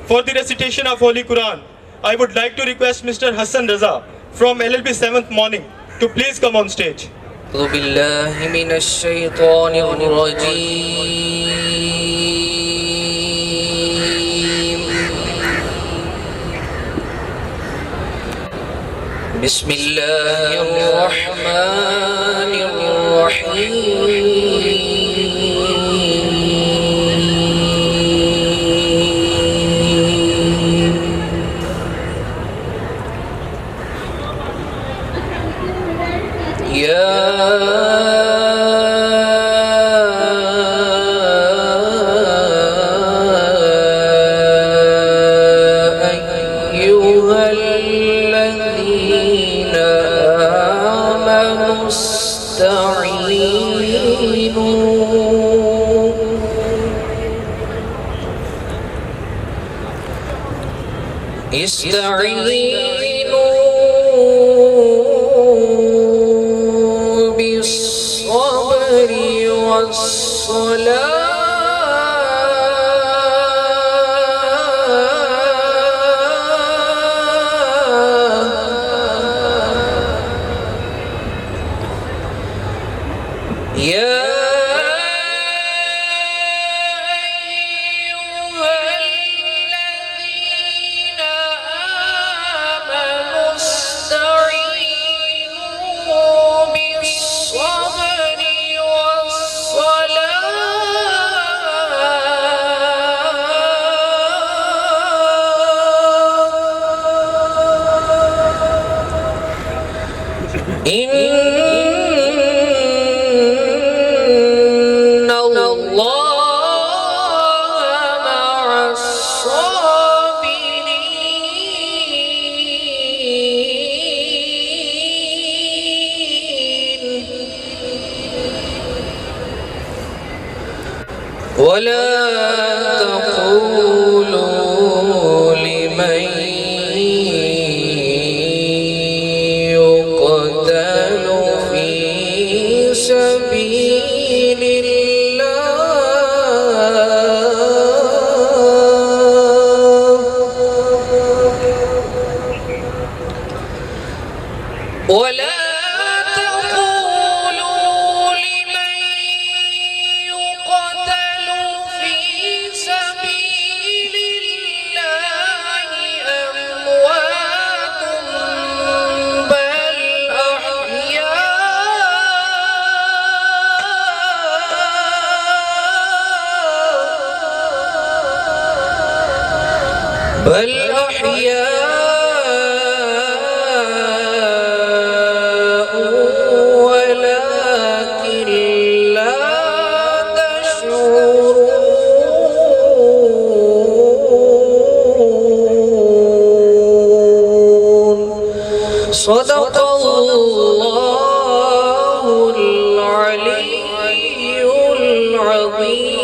For the recitation of Holy Quran, I would like to request Mr. Hassan Raza from LLB 7th Morning to please come on stage. أعوذ بالله من الشيطان الرجيم. بسم الله الرحمن الرحيم. يا أيها الذين آمنوا استعينوا بالصبر والصلاة يا إن الله مع الصابرين ولا تقولوا لمن يقتل في سبيل الله ولا تقولوا لمن يقتل في سبيل الله أموات بل أحياء ولكن لا تشعرون صدق الله العلي العظيم.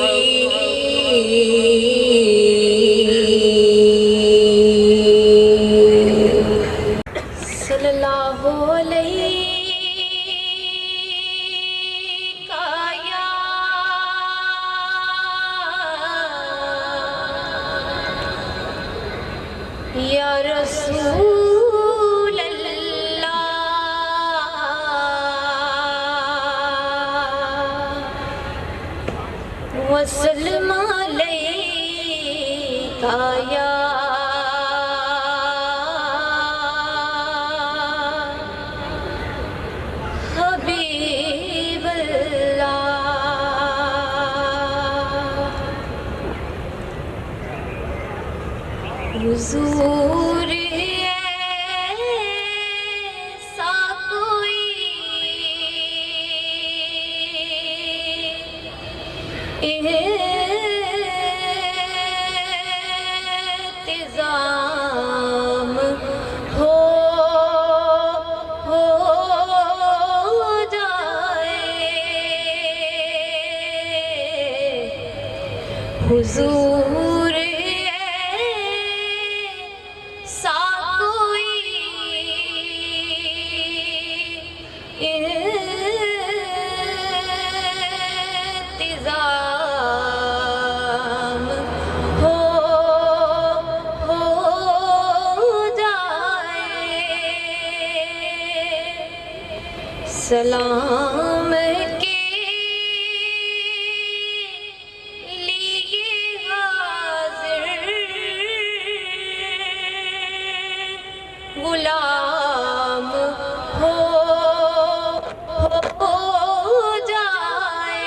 सल्लल्लाहु अलैका या रसूल अल्लाह वसल्लम अलैका या हबीब अल्लाह हुजूर ऐसा कोई इंतज़ाम हो जाए हुजूर ऐसा कोई इंतज़ाम हो सलाम के लिए हाजिर गुलाम हो जाए।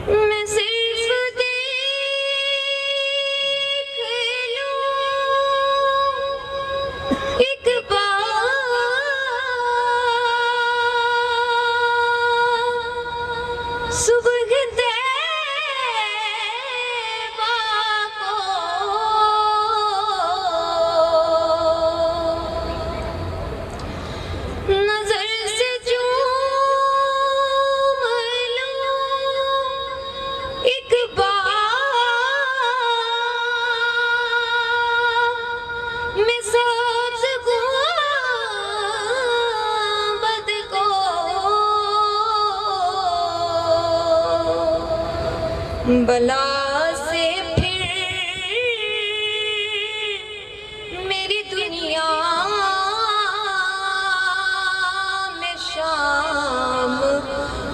मैं सिर्फ देख लूं एक बार सुबह तैबा को, नजर से चूम लूं एक बार मैं सब्ज़ गुंबद को, बला से फिर मेरी दुनिया में शाम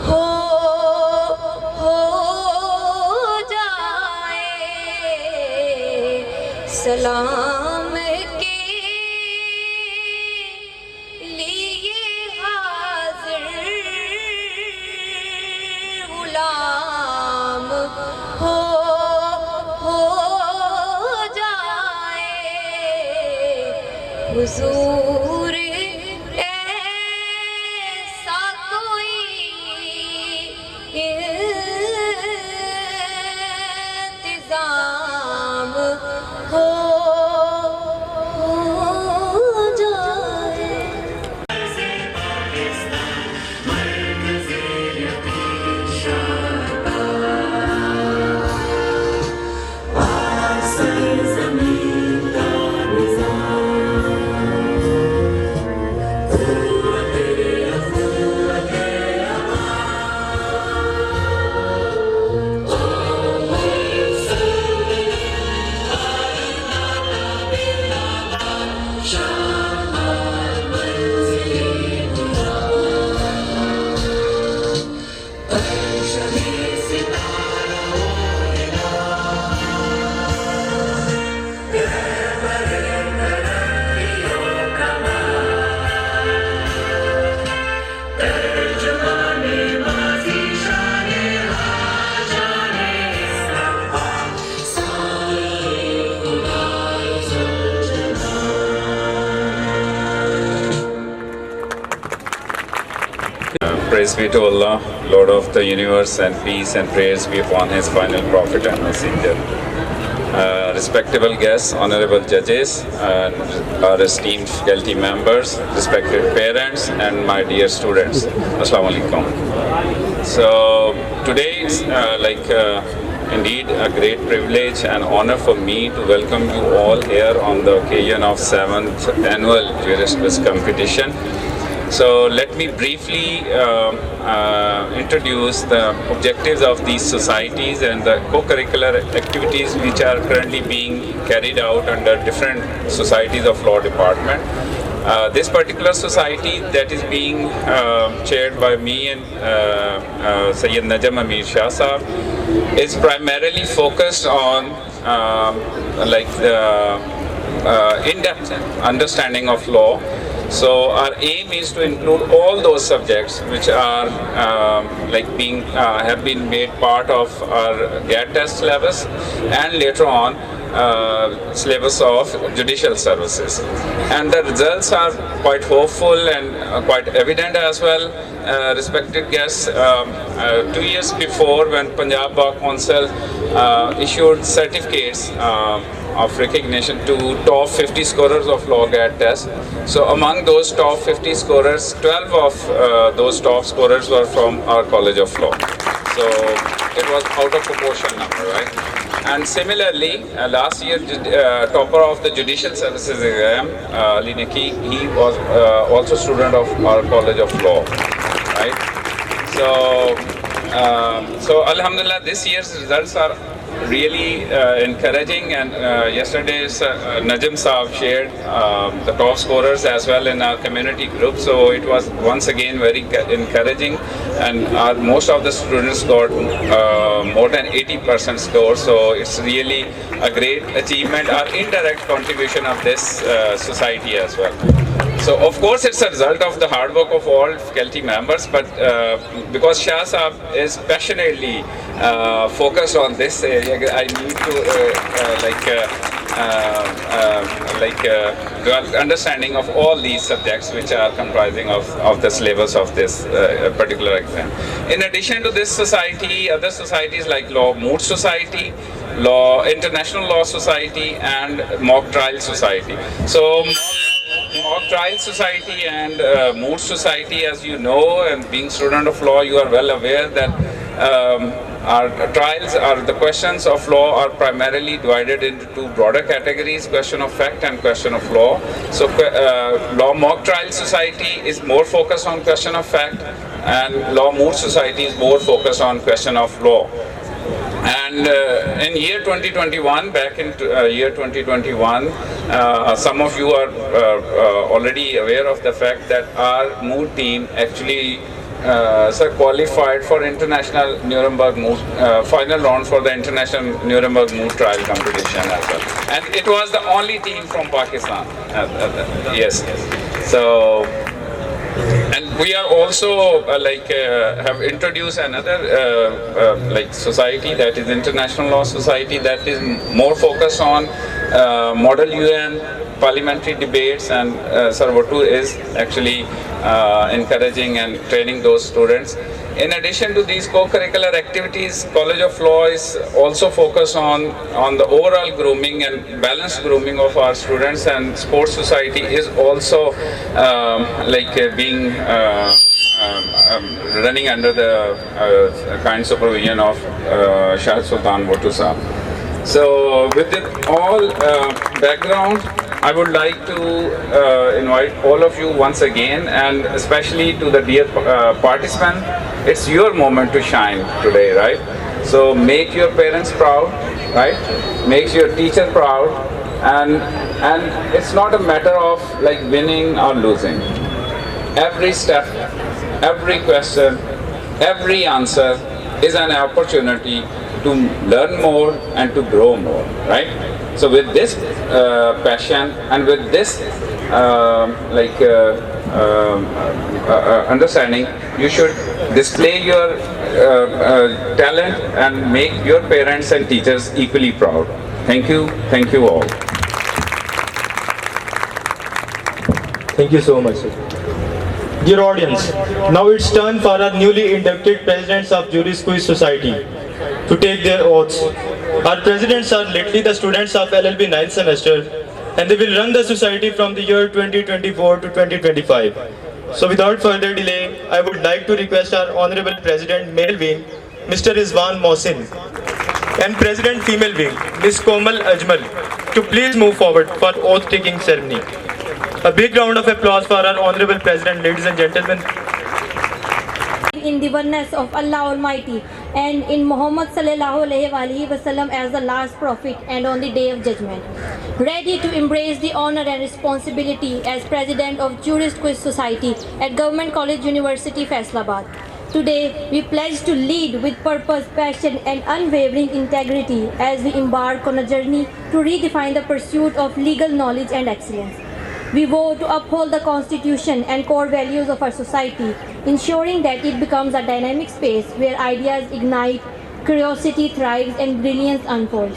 हो जाए। सलाम के लिए हाजिर गुलाम हो जाए। हुजूर ऐसा कोई इंतजाम हो जाए। Praise be to Allah, Lord of the universe, and peace and prayers be upon His final prophet and messenger. Respectable guests, honorable judges, and our esteemed faculty members, respected parents, and my dear students. Assalamu alaikum. So today it's indeed a great privilege and honor for me to welcome you all here on the occasion of 7th annual Jurist Quiz competition. So let me briefly introduce the objectives of these societies and the co-curricular activities which are currently being carried out under different societies of law department. This particular society that is being chaired by me and Sayyid Najam Amir Shah Sahab is primarily focused on in-depth understanding of law. So our aim is to include all those subjects which are have been made part of our GAT test syllabus and later on syllabus of judicial services. And the results are quite hopeful and quite evident as well. Respected guests, 2 years before when Punjab Bar Council issued certificates of recognition to top 50 scorers of law GAT test. So among those top 50 scorers, 12 of those top scorers were from our College of Law. So it was out of proportion number, right? And similarly, last year topper of the Judicial Services exam, Ali Neki, he was also student of our College of Law, right? So So Alhamdulillah, this year's results are really encouraging, and yesterday Najim Saab shared the top scorers as well in our community group, so it was once again very encouraging, and most of the students got more than 80% score, so it's really a great achievement, our indirect contribution of this society as well. So of course it's a result of the hard work of all faculty members, but because Shah Saab is passionately focused on this area, I need to develop understanding of all these subjects which are comprising of the syllabus of this particular exam. In addition to this society, other societies like Law Mood Society, International Law Society, and Mock Trial Society. So Mock Trial Society and Mood Society, as you know, and being student of law, you are well aware that our trials, are the questions of law are primarily divided into two broader categories: question of fact and question of law. So Law Mock Trial Society is more focused on question of fact, and Law Mood Society is more focused on question of law. And in year 2021, back in year 2021, some of you are already aware of the fact that our mood team actually qualified for international Nuremberg mood, final round for the international Nuremberg mood trial competition as well. And it was the only team from Pakistan. Yes. So. And we are also have introduced another society, that is International Law Society, that is more focused on Model UN, parliamentary debates, and Sarvatu is actually encouraging and training those students. In addition to these co-curricular activities, College of Law is also focused on the overall grooming and balanced grooming of our students, and Sports Society is also being running under the kind supervision of Shah Sultan Bhutto Saab. So with the all background, I would like to invite all of you once again, and especially to the dear participant. It's your moment to shine today, right? So make your parents proud, right? Make your teacher proud, and it's not a matter of winning or losing. Every step, every question, every answer is an opportunity to learn more and to grow more, right? So with this passion and with this understanding, you should display your talent and make your parents and teachers equally proud. Thank you all. Thank you so much, sir. Dear audience, now it's turn for our newly inducted presidents of Juris Quiz Society to take their oaths. Our presidents are lately the students of LLB 9th semester, and they will run the society from the year 2024 to 2025. So without further delay, I would like to request our Honorable President Male Wing, Mr. Rizwan Mohsin, and President Female Wing, Ms. Komal Ajmal, to please move forward for oath-taking ceremony. A big round of applause for our Honorable President, ladies and gentlemen. In the oneness of Allah Almighty and in Muhammad sallallahu alaihi wasallam as the last prophet and on the day of judgment. Ready to embrace the honor and responsibility as President of Jurist Quiz Society at Government College University, Faisalabad. Today, we pledge to lead with purpose, passion and unwavering integrity as we embark on a journey to redefine the pursuit of legal knowledge and excellence. We vow to uphold the Constitution and core values of our society, ensuring that it becomes a dynamic space where ideas ignite, curiosity thrives, and brilliance unfolds.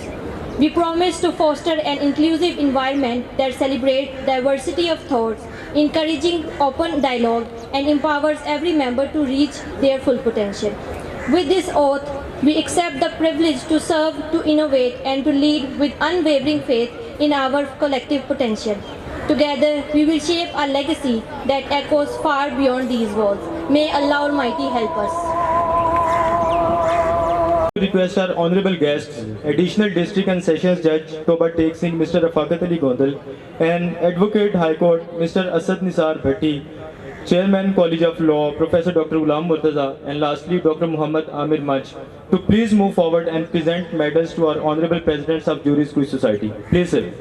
We promise to foster an inclusive environment that celebrates diversity of thoughts, encouraging open dialogue, and empowers every member to reach their full potential. With this oath, we accept the privilege to serve, to innovate, and to lead with unwavering faith in our collective potential. Together, we will shape a legacy that echoes far beyond these walls. May Allah Almighty help us. Request our honorable guests, Additional District and Sessions Judge Toba Tek Singh, Mr. Rafakat Ali Gondal, and Advocate High Court, Mr. Asad Nisar Bhatti, Chairman College of Law, Professor Dr. Ghulam Murtaza, and lastly Dr. Muhammad Amir Mach, to please move forward and present medals to our Honorable Presidents of Juris Quiz Society. Please, sir.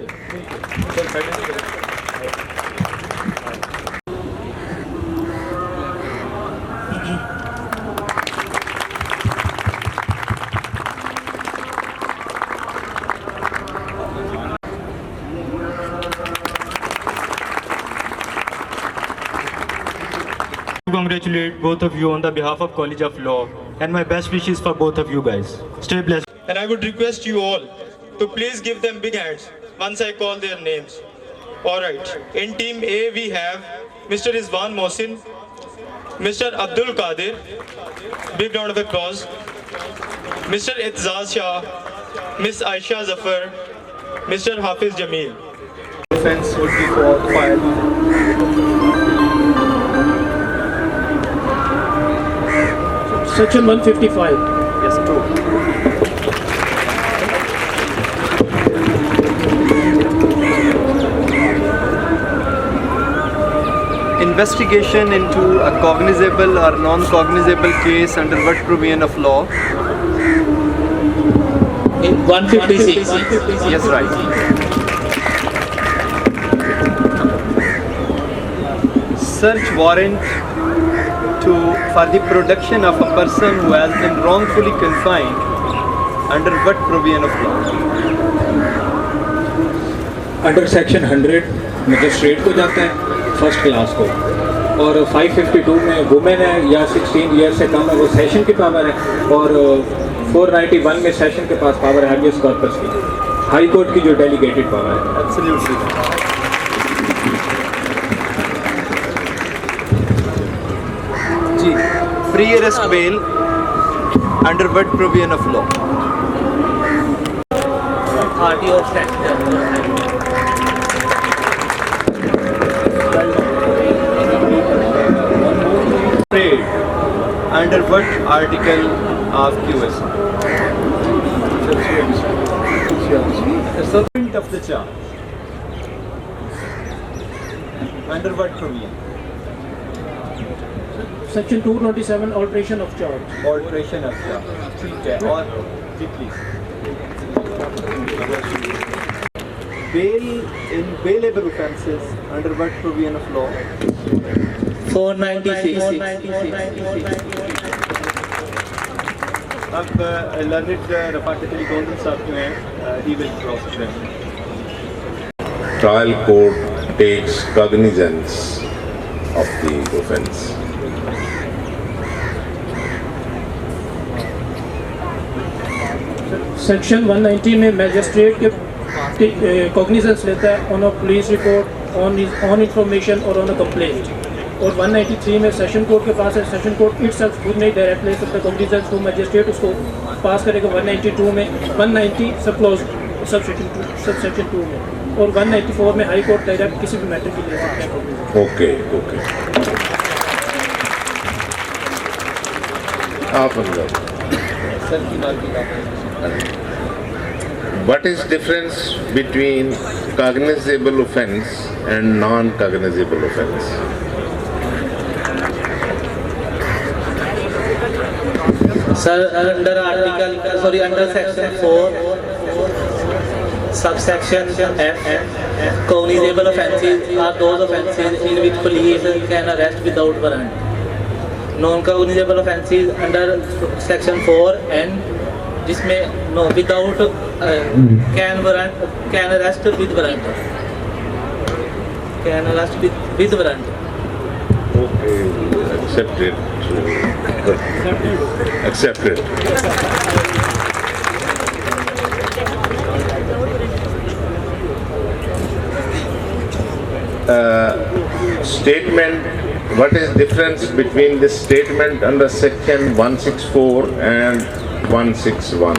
Congratulate both of you on the behalf of College of Law, and my best wishes for both of you guys. Stay blessed. And I would request you all to please give them big hands once I call their names. Alright, in team A we have Mr. Izwan Mohsin, Mr. Abdul Qadir, big round of applause, Mr. Itzaz Shah, Miss Aisha Zafar, Mr. Hafiz Jameel. Offense would be for fire. Section 155. Yes, true. Investigation into a cognizable or non-cognizable case under what provision of law? In 156. Yes, right. Search warrant for the protection of a person who has been wrongfully confined under what provision of law? Under section 100 magistrate को जाता है first class को, और 552 में women है या 16 year से कम है वो सेशन की पावर है, और 491 में सेशन के पास पावर है हैबियस कॉर्पस की, हाई कोर्ट की जो डेलीगेटेड पावर है। Absolutely. जी, pre arrest bail under what provision of law? Trade under what article of QS? Settlement of the charge under what provision? Section 227 alteration of charge. Alteration of charge. ठीक है, और जी please. Bail in bailable offences under what provision of law? 496. अब learned Rafaqat Ali Gondal साहब जो हैं, he will cross them. Trial court takes cognizance of the offence. Section 190 में magistrate के cognizance लेता है on a police report, on information और on a complaint, और 193 में सेशन कोर्ट के पास है, सेशन कोर्ट इटसेल्फ खुद नहीं डायरेक्ट ले सकता कॉग्निजेंस को, मैजिस्ट्रेट उसको पास करेगा 192 में, 190 सब क्लोज सबसेक्शन 2 में, और 194 में हाई कोर्ट डायरेक्ट किसी भी मैटर की ले सकता है। Okay, okay. आप अंदर। सर की बात की What is difference between cognizable offence and non-cognizable offence? Sir, under section 4, subsection F, cognizable offences are those offences in which police can arrest without warrant. Non-cognizable offences under section 4 and जिसमें no without can arrest with warrant, can arrest with warrant. Okay, accepted. Accepted. Statement. What is difference between this statement under section 164 and 161?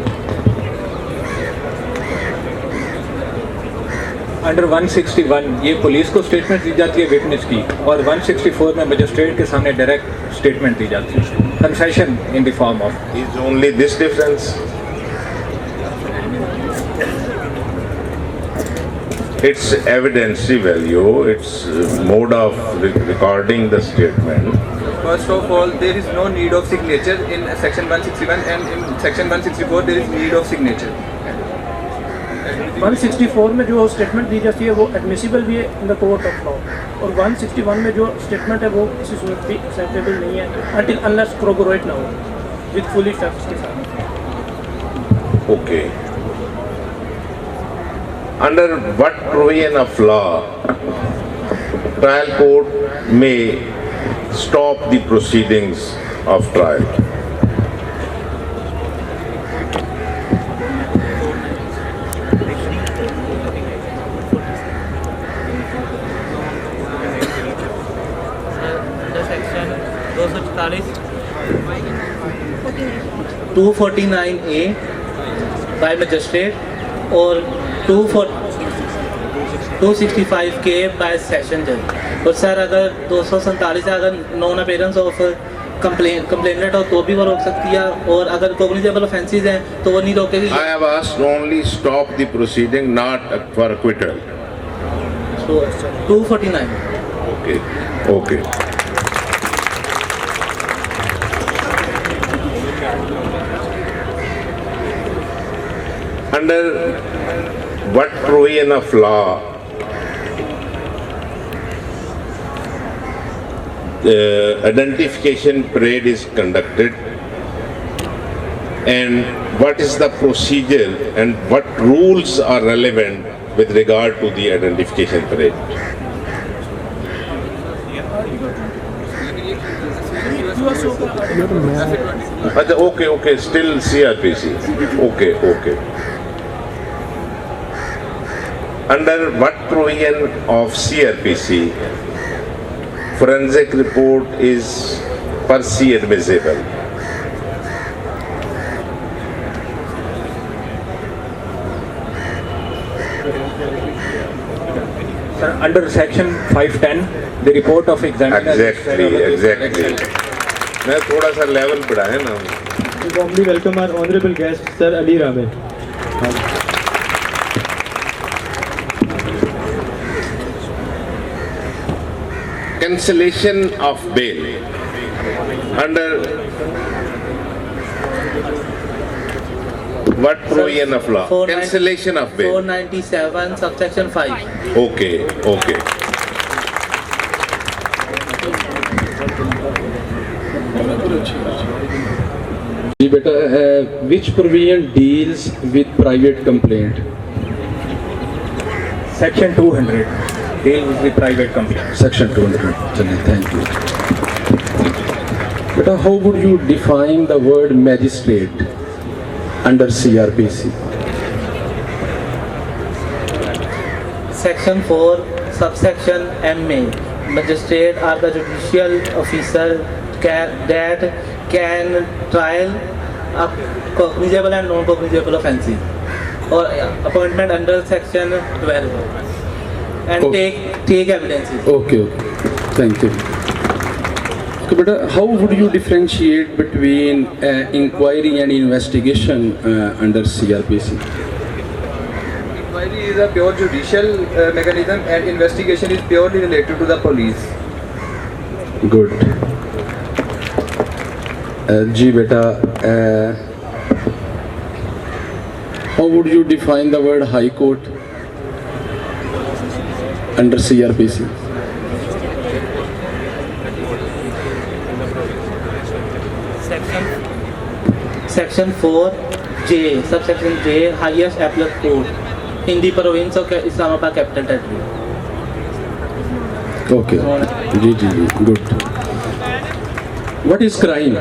Under 161 ये police को statement दी जाती है witness की, और 164 में magistrate के सामने डायरेक्ट स्टेटमेंट दी जाती है, concession in the form of. Is only this difference? its evidentiary value, its mode of recording the statement. First of all, there is no need of signature in section 161, and in section 164 there is need of signature. 164 में जो statement दी जाती है वो admissible भी है in the court of law, और 161 में जो स्टेटमेंट है वो किसी सूरत भी एक्सेप्टेबल नहीं है until unless corroborate ना हो विद फुली फैक्ट्स के साथ. Okay. Under what provision of law trial court may stop the proceedings of trial? Section 249A by magistrate और 265K बाय सेशन जज. और सर अगर 247 अगर नॉन अपीयरेंस ऑफ कंप्लेनेंट हो तो भी वो रोक सकती है, और अगर कॉग्निजेबल ऑफेंसेस हैं तो वो नहीं रोकेगी. I have asked only stop the proceeding, not for acquittal. So 249. Okay. Okay. Under what provision of law identification parade is conducted, and what is the procedure and what rules are relevant with regard to the identification parade? Okay, still CRPC. Okay. Under what provision of CRPC forensic report is per se admissible? Sir, under section 510, the report of examiner. Exactly. मैं थोड़ा सा level बढ़ाए ना. We warmly welcome our honorable guest, Sir Ali Rabe. Cancellation of bail under what provision of law? Cancellation of bail. 497 subsection 5. Okay. जी बेटा, which provision deals with private complaint? Section 200 deals with the private complaint. Section 200. चलिए, thank you. बेटा, how would you define the word magistrate under CRPC? Section 4 subsection MA. Magistrate are the judicial officer that can trial a cognizable and non-cognizable offences, or appointment under section 12 and take evidences. Okay. Thank you. Okay, beta, how would you differentiate between inquiry and investigation under CRPC? Inquiry is a pure judicial mechanism, and investigation is purely related to the police. Good. जी बेटा, how would you define the word high court under CRPC? Section 4J, subsection J, highest appellate court in the province of Islamabad capital territory. Okay. जी, good. What is crime?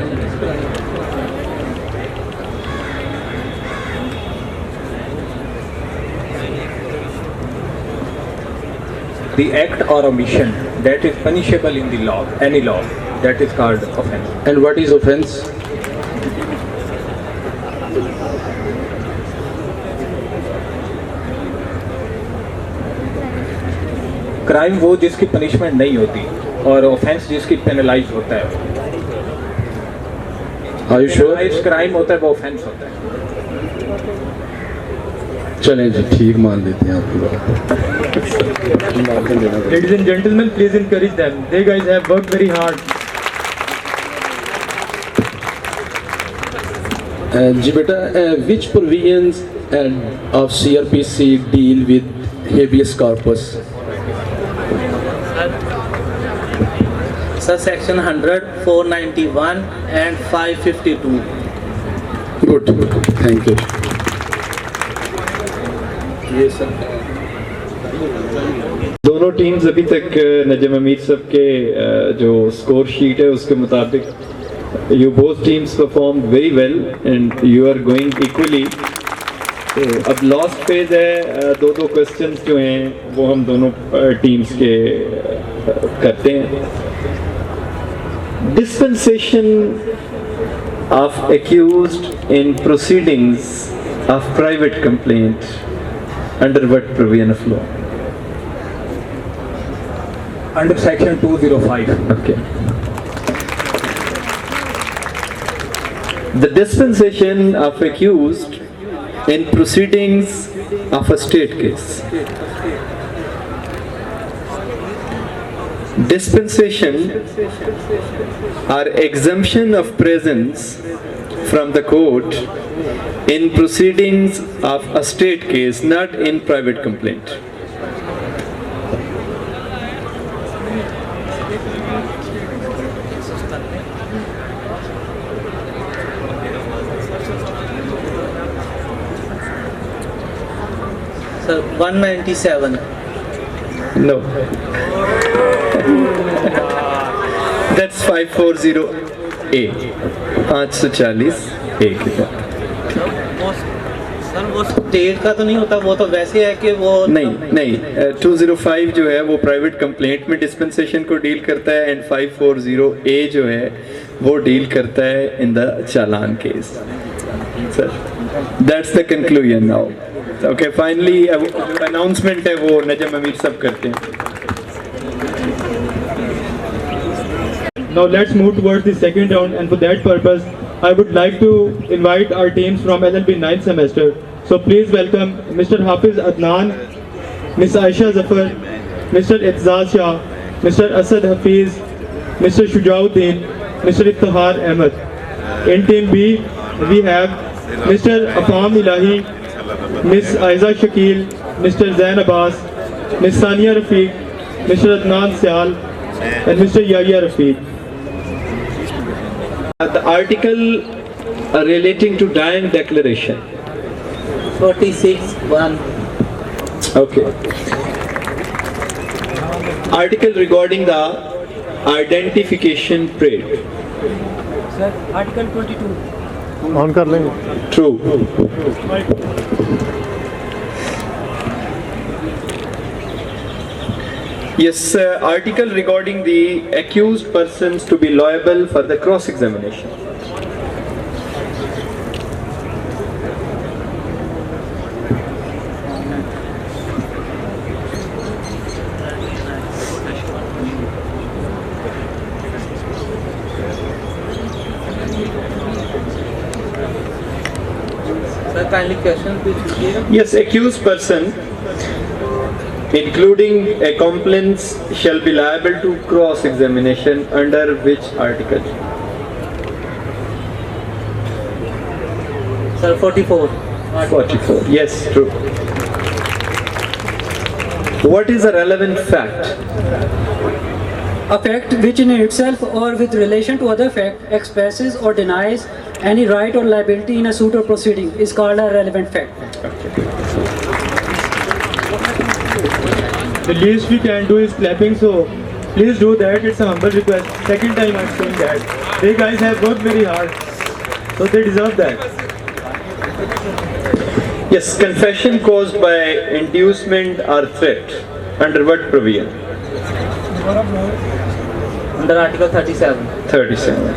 The act or omission that is punishable in the law, any law, that is called offense. And what is offense? Crime वो जिसकी punishment नहीं होती, और offence जिसकी penalise होता है. Are you sure? Crime होता है वो ऑफेंस होता है. चलें जी, ठीक मान लेते हैं आपकी बात। Ladies and gentlemen, please encourage them. They guys have worked very hard. जी बेटा, which provisions of CRPC deal with habeas corpus? Sir, section 100, 491 and 552. Good, thank you. ये सर दोनों टीम्स अभी तक नजम अमीर साहब के जो स्कोर शीट है उसके मुताबिक you both teams perform very well and you are going equally. तो अब लास्ट फेज है, दो क्वेश्चंस जो हैं वो हम दोनों टीम्स के करते हैं। Dispensation of accused in proceedings of private complaint under what provision of law? Under section 205. Okay. The dispensation of accused in proceedings of a state case. Dispensation or exemption of presence from the court in proceedings of a state case, not in private complaint. Sir, 197. No. That's 540A. 540 A के बाद। Sir वो state का तो नहीं होता, वो तो वैसे है कि वो नहीं 205 जो है वो प्राइवेट कंप्लेंट में डिस्पेंसेशन को डील करता है एंड 540A जो है वो डील करता है in the challan case. Sir that's the conclusion now. Okay, finally announcement है वो नजम अमीर सब करते हैं। Now let's move towards the second round, and for that purpose, I would like to invite our teams from LLB 9th semester. So please welcome Mr. Hafiz Adnan, Ms. Aisha Zafar, Mr. Itzaz Shah, Mr. Asad Hafiz, Mr. Shujauddin, Mr. Iftihar Ahmed. In team B, we have Mr. Afam Ilahi, Ms. Aiza Shakil, Mr. Zain Abbas, Ms. Sania Rafiq, Mr. Adnan Syal, and Mr. Yahya Rafiq. The article relating to dying declaration. 46(1). Okay. Article regarding the identification parade. Sir, Article 22. On कर लेंगे. True. Yes, article regarding the accused persons to be liable for the cross-examination. Sir, kindly question please. Yes, accused person, including accomplice, shall be liable to cross-examination under which article? Sir, 44. 44. Yes, true. What is a relevant fact? A fact which in itself or with relation to other fact expresses or denies any right or liability in a suit or proceeding is called a relevant fact. The least we can do is clapping, so please do that. It's a humble request. Second time I'm saying that. They guys have worked very hard, so they deserve that. Yes, confession caused by inducement or threat. Under what provision? Under Article 37. 37.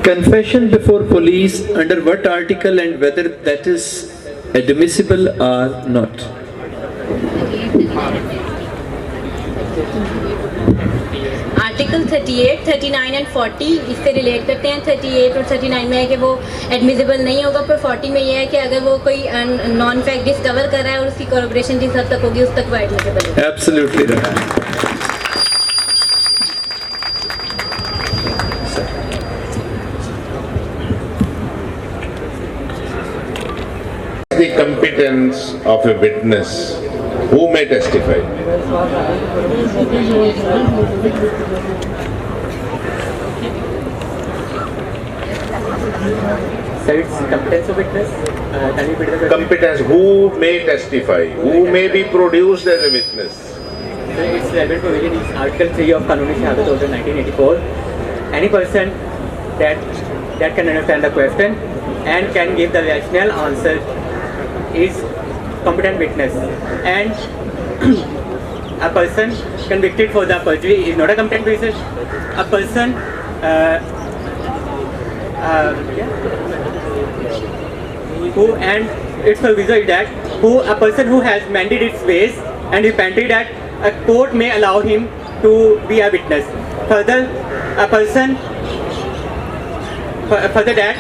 Confession before police under what article and whether that is admissible or not? Article article 38, 39 and 40 इससे relate करते हैं। 38 और 39 में है कि वो admissible नहीं होगा, पर 40 में ये है कि अगर वो कोई नॉन फैक्ट डिस्कवर कर रहा है और उसकी कॉर्पोरेशन जिस हद तक होगी उस तक वो एडमिसिबल है। Absolutely right. The competence of a witness who may testify. Sir, it's competence of witness. Can you repeat the question? Competence who may testify, who may be produced as a witness. Sir, its relevant provision is Article 3 of Kanun Shahadat Order 1984. Any person that can understand the question and can give the rational answer is competent witness. And a person convicted for the perjury is not a competent witness. A person who, and its proviso is that a person who has mended its ways and repented that a court may allow him to be a witness. Further, a person further that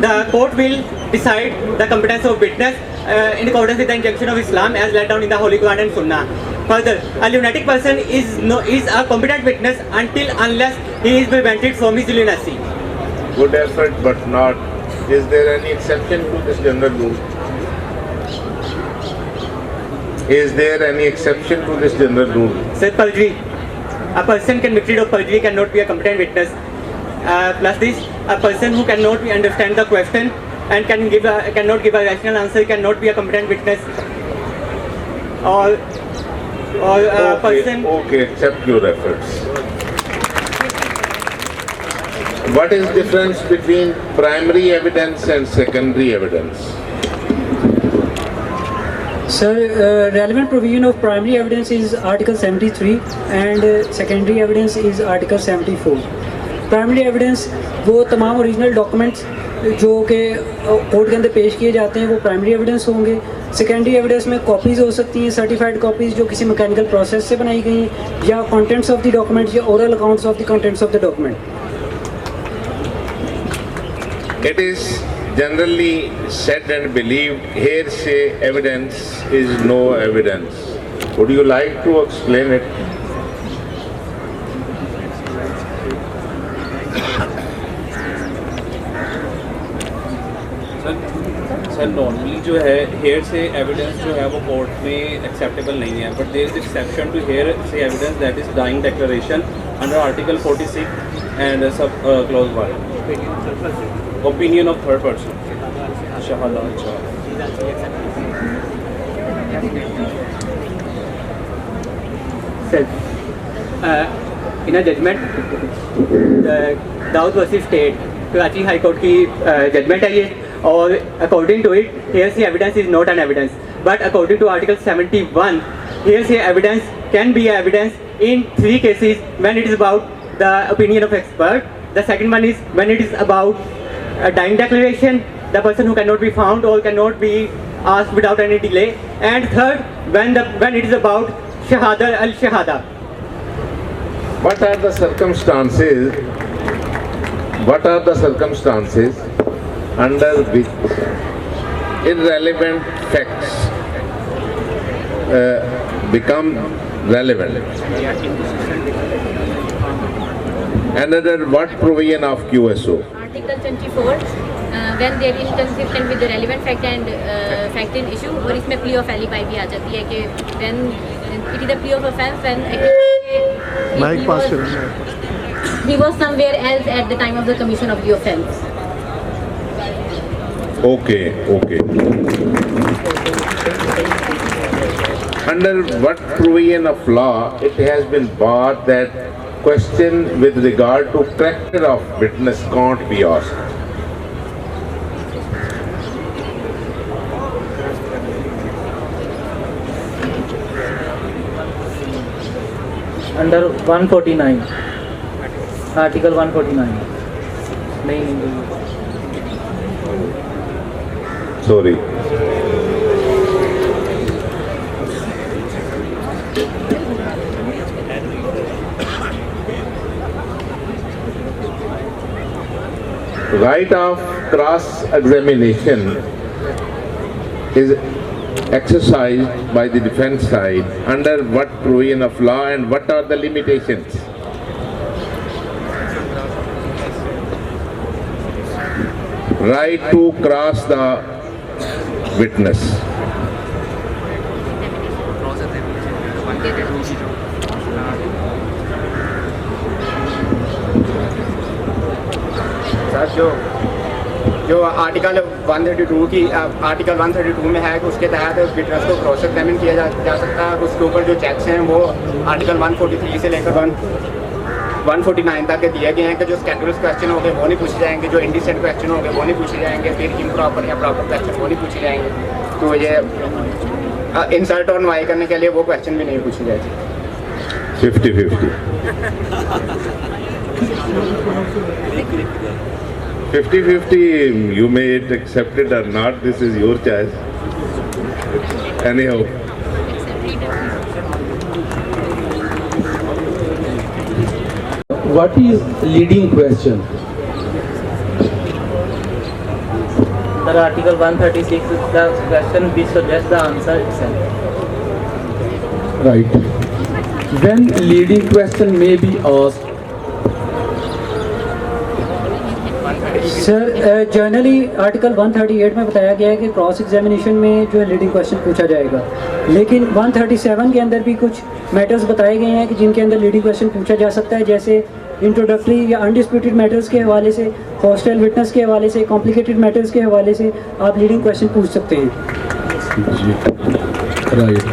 the court will decide the competence of witness in accordance with the injunction of Islam as laid down in the Holy Quran and Sunnah. Further, a lunatic person is a competent witness unless he is prevented from his lunacy. Good effort, but not. Is there any exception to this general rule? Is there any exception to this general rule? Sir, perjury. A person convicted of perjury cannot be a competent witness. Plus this, a person who cannot understand the question and cannot give a rational answer cannot be a competent witness. Or a person. Okay, accept your efforts. What is the difference between primary evidence and secondary evidence? Sir, relevant provision of primary evidence is Article 73 and secondary evidence is Article 74. Primary evidence वो तमाम original documents जो कि court के अंदर पेश किए जाते हैं वो प्राइमरी एविडेंस होंगे। सेकेंडरी एविडेंस में कॉपीज़ हो सकती हैं, सर्टिफाइड कॉपीज़ जो किसी मैकेनिकल प्रोसेस से बनाई गई हैं, या कंटेंट्स ऑफ द डॉक्यूमेंट या oral accounts of the contents of the document. It is generally said and believed hearsay evidence is no evidence. Would you like to explain it? Sir normally जो है hair से evidence जो है वो court में acceptable नहीं है, but there is exception to hearsay evidence that is dying declaration under article 46 and sub clause 1 opinion of third person शहादा। Sir, in a judgment, Dawood versus state Karachi high court की judgment है ये, और according to it hearsay evidence is not an evidence, but according to Article 71, hearsay evidence can be evidence in 3 cases: when it is about the opinion of expert, the second one is when it is about a dying declaration, the person who cannot be found or cannot be asked without any delay, and third when it is about shahada al-shahada. What are the circumstances under which irrelevant facts become relevant? And under what provision of QSO? Article 24, when there is inconsistent with the relevant fact and fact in issue, और इसमें plea of alibi भी आ जाती है कि when it is a plea of offence when he was somewhere else at the time of the commission of the offence. Okay. Under what provision of law it has been barred that question with regard to character of witness can't be asked? Under 149, Article 149. Sorry. right of cross-examination is exercised by the defense side under what provision of law and what are the limitations? Right to cross the witness. Sir जो article 132 की article 132 में है कि उसके तहत witness को cross examine किया जा सकता है। उसके ऊपर जो चेक्स हैं वो आर्टिकल 143 से लेकर 149 तक के दिए गए हैं कि जो स्कैंडलस क्वेश्चन होंगे वो नहीं पूछे जाएंगे, जो इंडिसेंट क्वेश्चन होंगे वो नहीं पूछे जाएंगे, फिर इम्प्रॉपर या प्रॉपर क्वेश्चन वो नहीं पूछे जाएंगे। तो ये इंसल्ट और नुआई करने के लिए वो क्वेश्चन भी नहीं पूछे जाएंगे। 50-50. 50-50, you may accept it or not, this is your choice. Anyhow. What is leading question? The Article 136 is the question which suggests the answer itself. Right. When leading question may be asked? Sir generally article 138 में बताया गया है कि cross examination में जो है leading question पूछा जाएगा, लेकिन 137 के अंदर भी कुछ मैटर्स बताए गए हैं कि जिनके अंदर लीडिंग क्वेश्चन पूछा जा सकता है, जैसे इंट्रोडक्टरी या अनडिस्प्यूटेड मैटर्स के हवाले से, हॉस्टाइल विटनेस के हवाले से, कॉम्प्लिकेटेड मैटर्स के हवाले से आप लीडिंग क्वेश्चन पूछ सकते हैं। राइट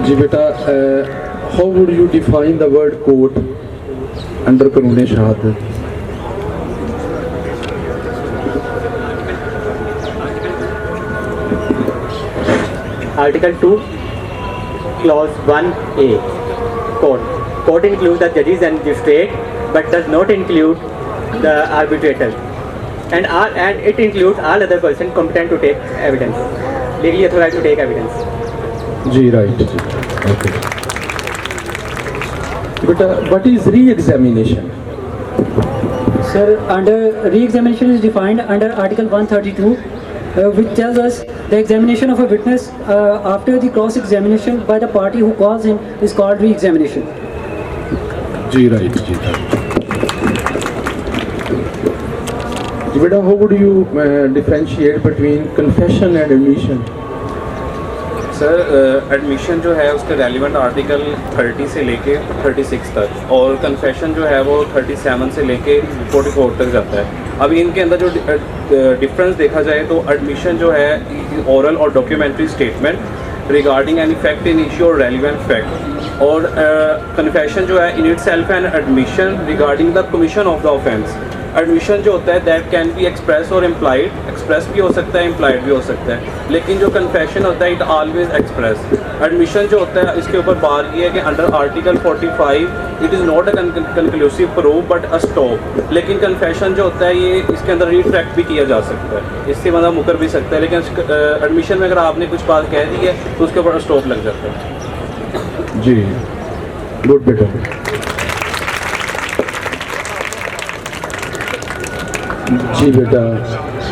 जी बेटा, how would you define the word court under कानून शहादत? Article 2, Clause 1A. Court includes the judges and magistrate, but does not include the arbitrator, and it includes all other persons competent to take evidence, legally authorized to take evidence. जी right जी, okay बेटा, what is re-examination? Sir, re-examination is defined under Article 132, which tells us the examination of a witness after the cross-examination by the party who calls him is called re-examination. जी right जी। बेटा, how would you differentiate between confession and admission? Sir admission जो है उसके relevant article 30 से लेके 36 तक, और कन्फेशन जो है वो 37 से लेके 44 तक जाता है। अब इनके अंदर जो डिफरेंस देखा जाए तो एडमिशन जो है ओरल और documentary statement regarding any fact in issue और रेलिवेंट फैक्ट, और कन्फेशन जो है in it self an admission regarding the commission of the offence. Admission जो होता है दैट कैन बी एक्सप्रेस और इम्प्लाइड, एक्सप्रेस भी हो सकता है, इम्प्लाइड भी हो सकता है, लेकिन जो कन्फेशन होता है इट ऑलवेज एक्सप्रेस। एडमिशन जो होता है इसके ऊपर बात ये है कि under article 45 it is not a conclusive proof but a stop, लेकिन कन्फेशन जो होता है ये इसके अंदर रिट्रैक्ट भी किया जा सकता है, इससे बंदा मुकर भी सकता है, लेकिन एडमिशन में अगर आपने कुछ बात कह दी है तो उसके ऊपर स्टॉप लग जाता है। जी गुड बेटा। जी बेटा,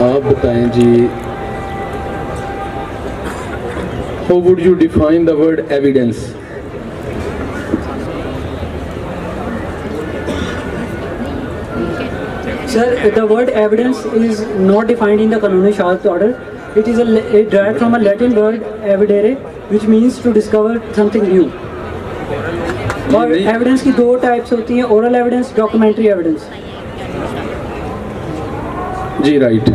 आप बताएं जी, how would you define the word evidence? Sir, the word evidence is not defined in the Qanun Shahadat order. It is derived from a Latin word evidere, which means to discover something new. और evidence की दो types होती हैं, oral evidence, documentary evidence. जी right.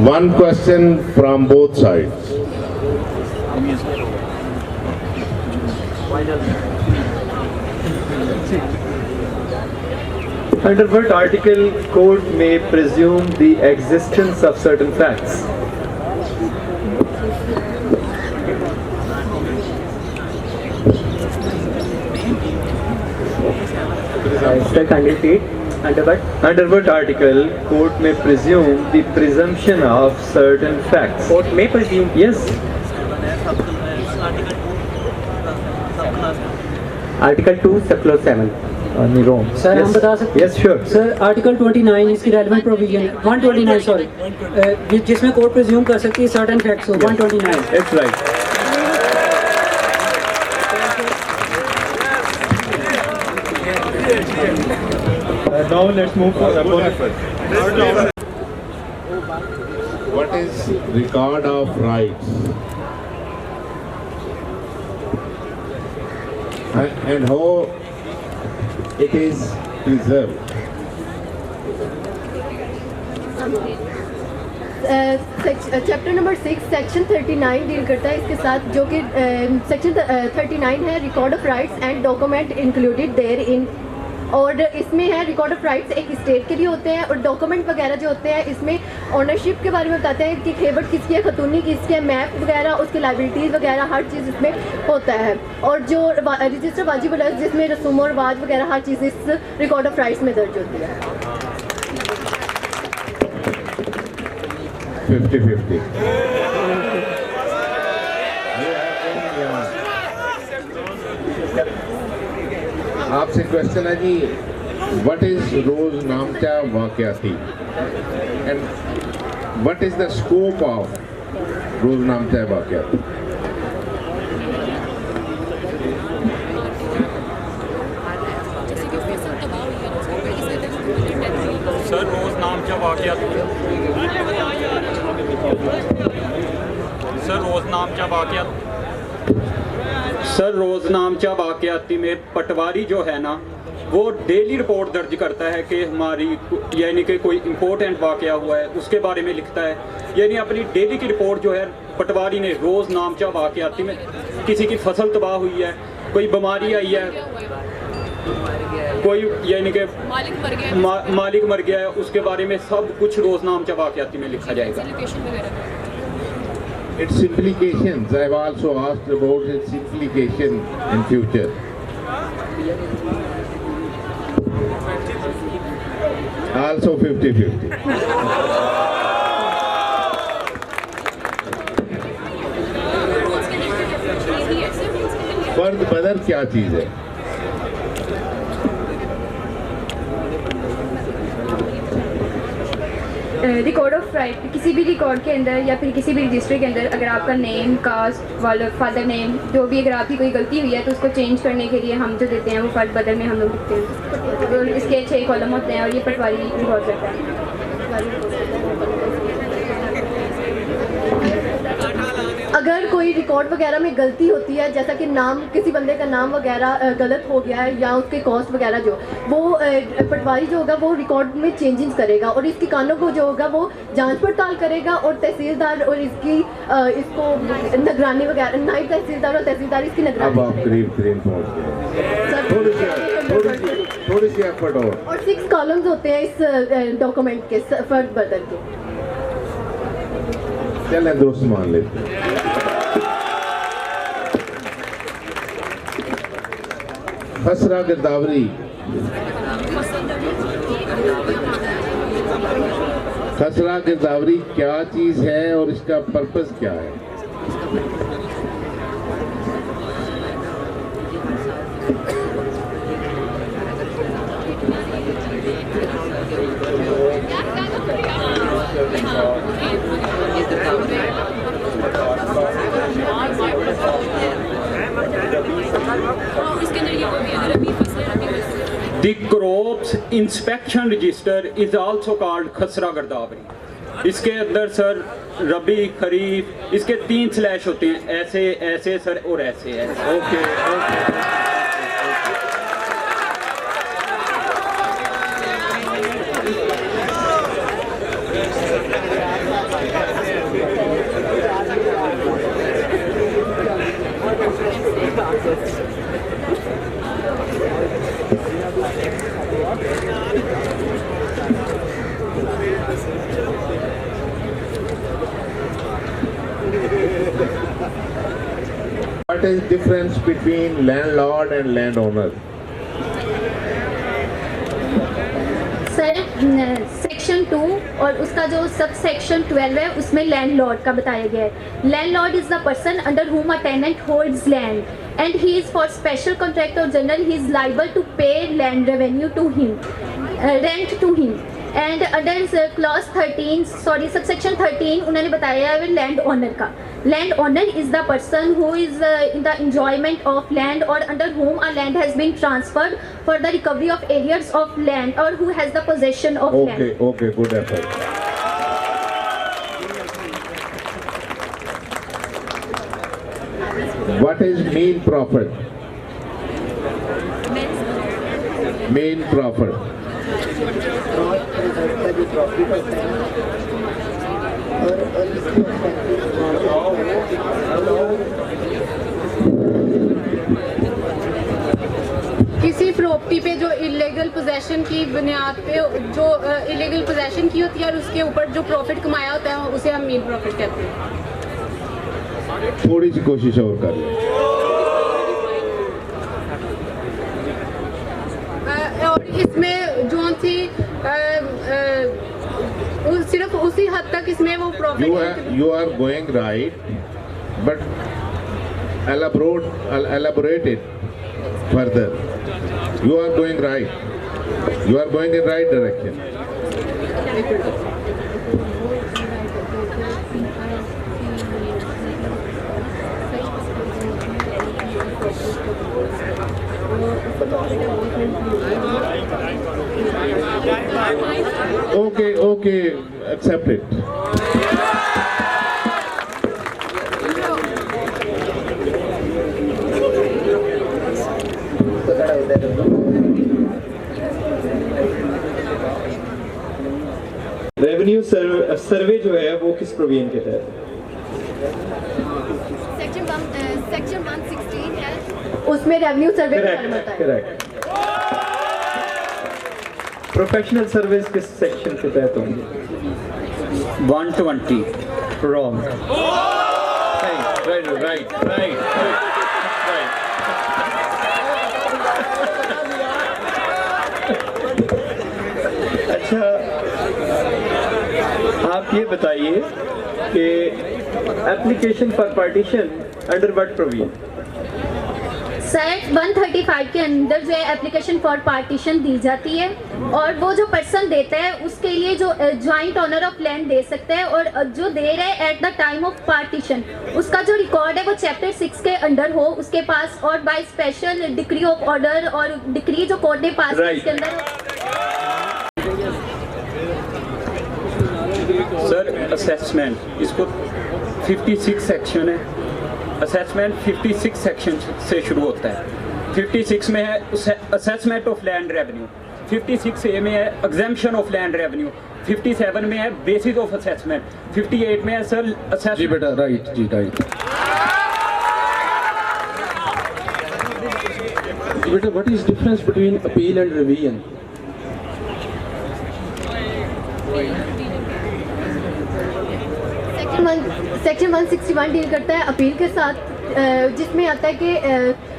One question from both sides. Under what article court may presume the existence of certain facts? Sir, kindly repeat. Under what? Under what article court may presume the presumption of certain facts? Court may presume. Yes. Article 2, subclause 7. Wrong. Sir हम Yes. बता सकते हैं? Yes, sure. Sir article 29 इसकी relevant provision 129 sorry जिसमें court presume कर सकती है certain facts हो 129. It's right. Now let's move forward. What is record of rights? And how it is preserved? Chapter number 6 section 39 deal करता है इसके साथ, जो कि सेक्शन 39 है record of rights and document included therein. और इसमें है रिकॉर्ड ऑफ राइट्स एक स्टेट के लिए होते हैं, और डॉक्यूमेंट वगैरह जो होते हैं इसमें ओनरशिप के बारे में बताते हैं कि खेबट किसकी है, खतूनी किसकी है, मैप वगैरह, उसकी लाइबिलिटीज़ वगैरह हर चीज़ इसमें होता है। और जो रजिस्टर वाजिब है जिसमें रसूम और वाज वगैरह हर चीज़ इस रिकॉर्ड ऑफ राइट्स में दर्ज होती है। 50-50. आपसे क्वेश्चन है जी, व्हाट इज रोज नामचा वाकयाती and what is the scope of रोज नामचा वाकयाती? सर रोज नामचा वाकयात सर रोज नामचा वाकयाती में पटवारी जो है ना वो डेली रिपोर्ट दर्ज करता है कि हमारी यानी कि कोई इम्पोर्टेंट वाकया हुआ है उसके बारे में लिखता है। यानी अपनी डेली की रिपोर्ट जो है पटवारी ने रोज़ नामचा वाकयाती में, किसी की फसल तबाह हुई है, कोई बीमारी आई है, कोई यानी कि मालिक मर गया है, उसके बारे में सब कुछ रोज़ नामचा वाकयाती में लिखा जाएगा। Its implications, I have also asked about its implication in future. Also 50-50. फर्द बदर क्या चीज़ है? रिकॉर्ड ऑफ राइट किसी भी रिकॉर्ड के अंदर या फिर किसी भी रजिस्टर के अंदर अगर आपका नेम, कास्ट, फादर नेम जो भी अगर आपकी कोई गलती हुई है तो उसको चेंज करने के लिए हम जो देते हैं वो फर्द बदल में हम लोग लिखते हैं। तो इसके 6 कॉलम होते हैं और ये पटवारी रिकॉर्ड करता है। अगर कोई रिकॉर्ड वगैरह में गलती होती है, जैसा कि नाम, किसी बंदे का नाम वगैरह गलत हो गया है या उसके कॉस्ट वगैरह जो वो पटवारी जो होगा वो रिकॉर्ड में चेंजेस करेगा और इसकी कानों को जो होगा वो जांच पड़ताल करेगा और तहसीलदार और इसकी इसको निगरानी वगैरह, नायब तहसीलदार और तहसीलदार इसकी निगरानी। अब आप करीब पहुंच गए, थोड़ी सी एफर्ट और 6 कॉलम्स होते हैं इस डॉक्यूमेंट के फर्द बदल के। चलें दोस्त मान लेते हैं। खसरा गिरदावरी, खसरा गिरदावरी क्या चीज़ है और इसका पर्पस क्या है? The crops inspection register is also called खसरा गिरदावरी। इसके अंदर सर रबी, खरीफ, इसके 3 स्लैश होते हैं, ऐसे ऐसे सर और ऐसे ऐसे। Okay. What is difference between landlord and landowner? Sir section 2 और उसका जो सब सेक्शन 12 है उसमें लैंडलॉर्ड का बताया गया है। Landlord is the person under whom a tenant holds land and he is for special contract और general he is liable to pay land revenue to him rent to him and under clause 13 subsection 13 उन्होंने बताया है land owner का। Land owner is the person who is in the enjoyment of land or under whom a land has been transferred for the recovery of areas of land or who has the possession of land. Okay, good effort. What is mean profit? Mean profit. किसी property पे जो illegal possession की बुनियाद पे जो illegal possession की होती है और उसके ऊपर जो प्रॉफिट कमाया होता है उसे हम मीन प्रॉफिट कहते हैं। थोड़ी सी कोशिश और कर लें। और इसमें जो सी सिर्फ उसी हद तक इसमें वो profit You are going right, but elaborate it further. You are going right. You are going in right direction. Okay, accept it. Revenue survey जो है वो किस प्रोविजन के तहत? सेक्शन 116 है, उसमें रेवेन्यू सर्वे होता है। करेक्ट। प्रोफेशनल सर्विस किस सेक्शन के तहत होंगे? 120 रॉन्ग। राइट। अच्छा, आप ये बताइए कि application for partition under what provision? Sir 135 के अंदर जो है एप्लीकेशन फॉर पार्टीशन दी जाती है और वो जो पर्सन देता है उसके लिए जो ज्वाइंट ऑनर ऑफ लैंड दे सकता है और जो दे रहा है at the time of partition उसका जो रिकॉर्ड है वो चैप्टर 6 के अंडर हो उसके पास और by special decree of order और डिक्री जो कोर्ट ने पास की उसके अंदर। सर असेसमेंट इसको 56 सेक्शन है। असेसमेंट 56 सेक्शन से शुरू होता है। 56 में है assessment of land revenue, 56A में है एग्जेम्पशन ऑफ लैंड रेवेन्यू, 57 में है बेसिस ऑफ असेसमेंट, 58 में है सर असेसमेंट। जी बेटा, राइट। बेटा, what is difference between appeal and revision? Section 161 deal करता है अपील के साथ, जिसमें आता है कि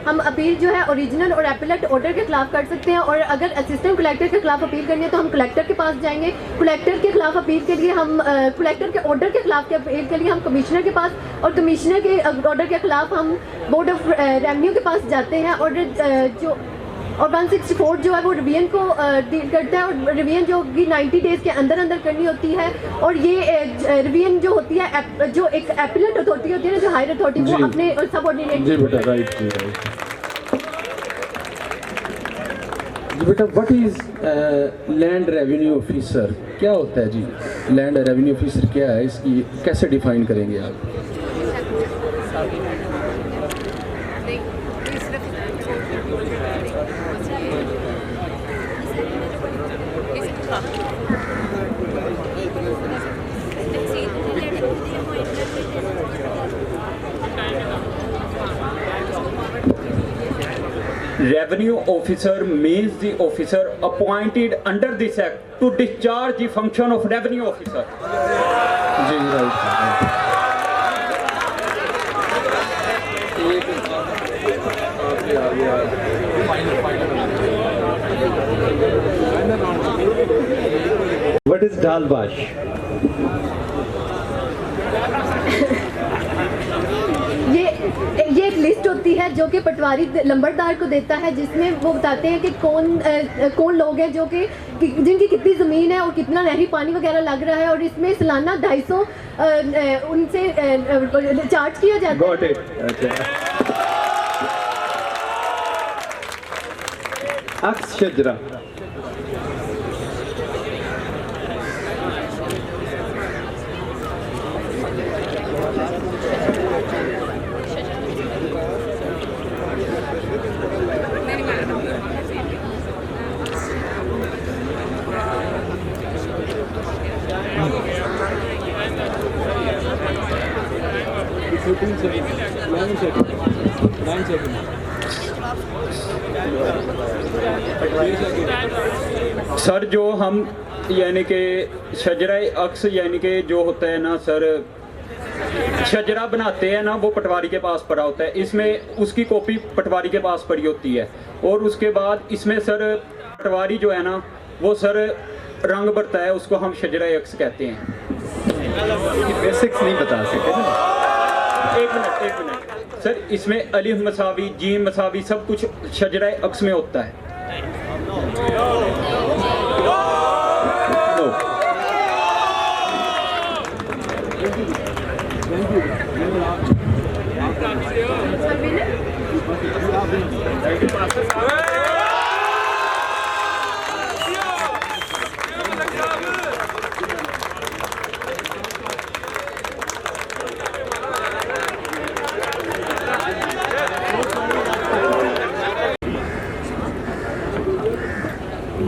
हम अपील जो है ओरिजिनल और एपिलेट ऑर्डर के खिलाफ कर सकते हैं और अगर असिस्टेंट कलेक्टर के खिलाफ अपील करनी है तो हम कलेक्टर के पास जाएंगे। कलेक्टर के खिलाफ अपील के लिए हम कलेक्टर के ऑर्डर के खिलाफ अपील के लिए हम कमिश्नर के पास और कमिश्नर के ऑर्डर के खिलाफ हम बोर्ड ऑफ रेवेन्यू के पास जाते हैं। और 164 जो है वो रिवीजन को डील करता है और रिवीजन जो कि 90 डेज़ के अंदर करनी होती है और ये रिवीजन जो होती है जो एक एपिलेट अथॉरिटी होती है ना, जो हायर अथॉरिटी, वो अपने सबऑर्डिनेट। जी बेटा, राइट। जी बेटा, what is land revenue officer? क्या होता है जी लैंड रेवेन्यू ऑफिसर? क्या है, इसकी कैसे डिफाइन करेंगे आप? Revenue officer means the officer appointed under this act to discharge the function of revenue officer. जी राइट। What is dalbash? ये एक लिस्ट होती है जो कि पटवारी लंबरदार को देता है, जिसमें वो बताते हैं कि कौन लोग हैं जो कि जिनकी कितनी ज़मीन है और कितना नहरी पानी वगैरह लग रहा है, और इसमें सालाना 250 उनसे चार्ज किया जाता है। Got it. अच्छा। अक्स शजरा। सर जो हम यानी कि शजरा अक्स यानी कि जो होता है ना सर, शजरा बनाते हैं ना, वो पटवारी के पास पड़ा होता है, इसमें उसकी कॉपी पटवारी के पास पड़ी होती है, और उसके बाद इसमें सर पटवारी जो है ना वो सर रंग भरता है, उसको हम शजरा अक्स कहते हैं। बेसिक्स नहीं बता सके ना। एक मिनट सर, इसमें अलिफ मसावी जीम मसावी सब कुछ शजरा अक्स में होता है।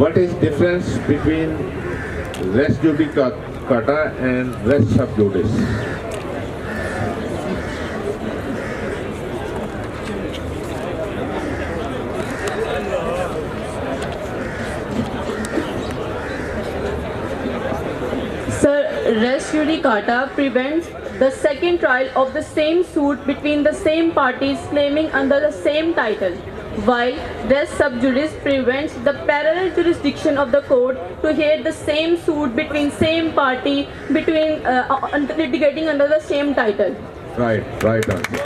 What is difference between res judicata and res sub judice? Sir, res judicata prevents the second trial of the same suit between the same parties claiming under the same title, while res sub judice prevents the parallel jurisdiction of the court to hear the same suit between same party litigating under the same title. Right answer.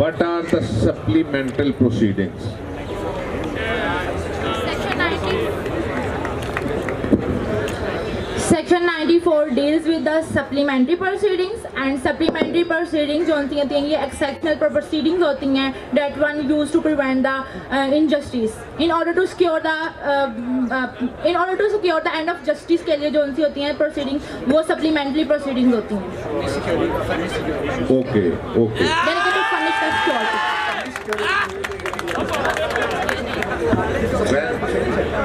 What are the supplemental proceedings? Section 94 deals with the supplementary proceedings, and supplementary proceedings जो होती हैं ये exceptional proceedings होती हैं that one used to prevent the injustice in order to secure the end of justice के लिए जो होती हैं proceedings वो supplementary proceedings होती हैं। Okay. Dedicated to punish the security.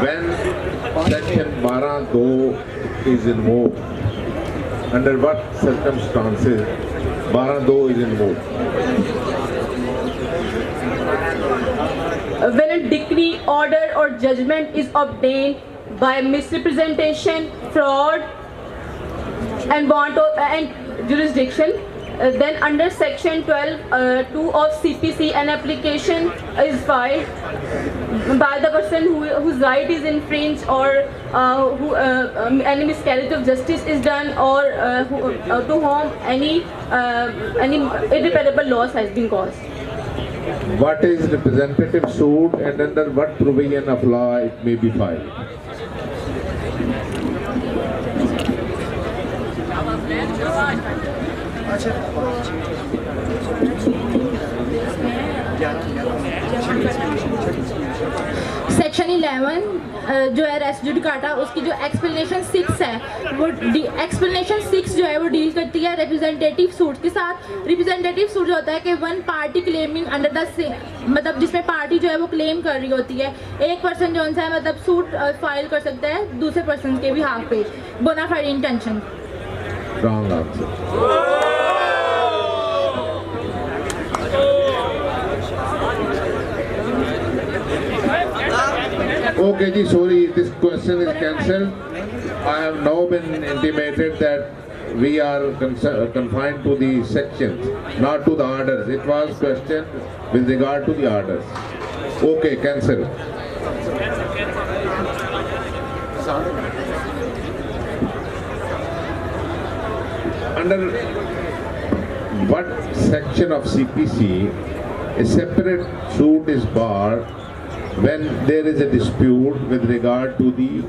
When section 12(2) is invoked, under what circumstances 12(2) is invoked? When a decree, order or judgment is obtained by misrepresentation, fraud and want of and jurisdiction, then under section 12(2) of CPC an application is filed by the person whose right is infringed, or any miscarriage of justice is done, or to whom any irreparable loss has been caused. What is representative suit and under what provision of law it may be filed? Section 11 जो है race judicata, उसकी जो explanation 6 है वो explanation 6 जो है वो deal करती है रिप्रेजेंटेटिव सूट के साथ। रिप्रेजेंटेटिव सूट जो होता है कि one party claiming under the मतलब जिसमें पार्टी जो है वो क्लेम कर रही होती है, एक पर्सन जो है मतलब सूट फाइल कर सकता है दूसरे पर्सन के भी हाफ पे bona fide intention. Wrong answer. Okay, ji, sorry, this question is cancelled. I have now been intimated that we are confined to the sections, not to the orders. It was question with regard to the orders. Okay, cancel. Under what section of CPC a separate suit is barred when there is a dispute with regard to the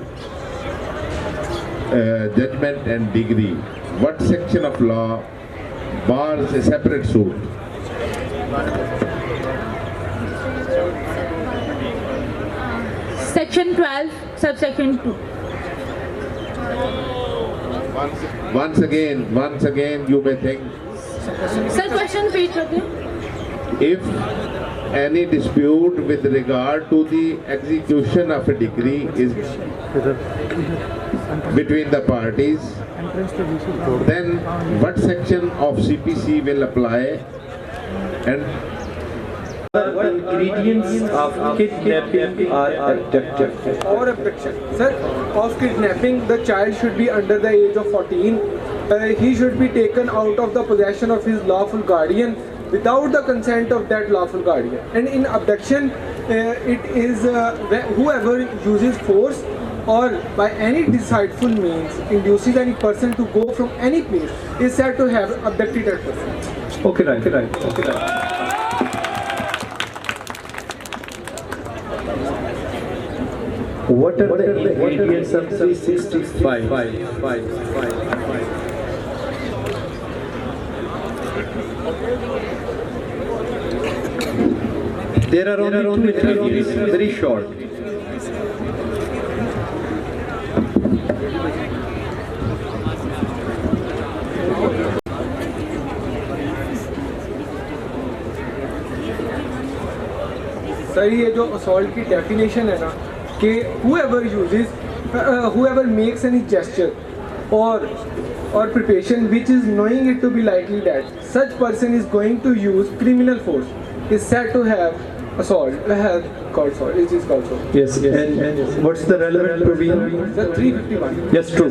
judgment and degree? What section of law bars a separate suit? Section 12, subsection 2. Once again, you may think, Sir, question repeat again. if any dispute with regard to the execution of a decree is between the parties, then what section of CPC will apply and Ingredients of kidnapping are abduction. Or abduction. Sir, of kidnapping, the child should be under the age of 14. He should be taken out of the possession of his lawful guardian without the consent of that lawful guardian. And in abduction, it is whoever uses force or by any deceitful means induces any person to go from any place is said to have abducted that person. Okay, right. What are the ingredients of 365? There are only two ingredients, very short. Sir ये जो assault की definition है ना कि whoever makes any gesture or preparation which is knowing it to be likely that such person is going to use criminal force is said to have assault, called assault. It is called assault. Yes. And what's the relevant provision? Sir, 351. Yes, true.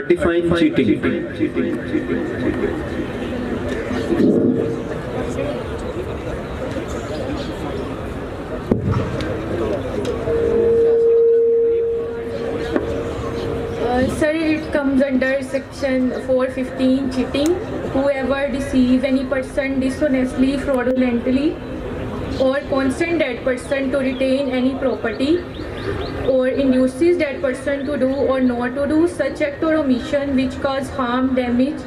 Define cheating. Sir, it comes under section 415, cheating. Whoever deceives any person dishonestly, fraudulently, or consent that person to retain any property, or induces that person to do or not to do such act or omission which cause harm, damage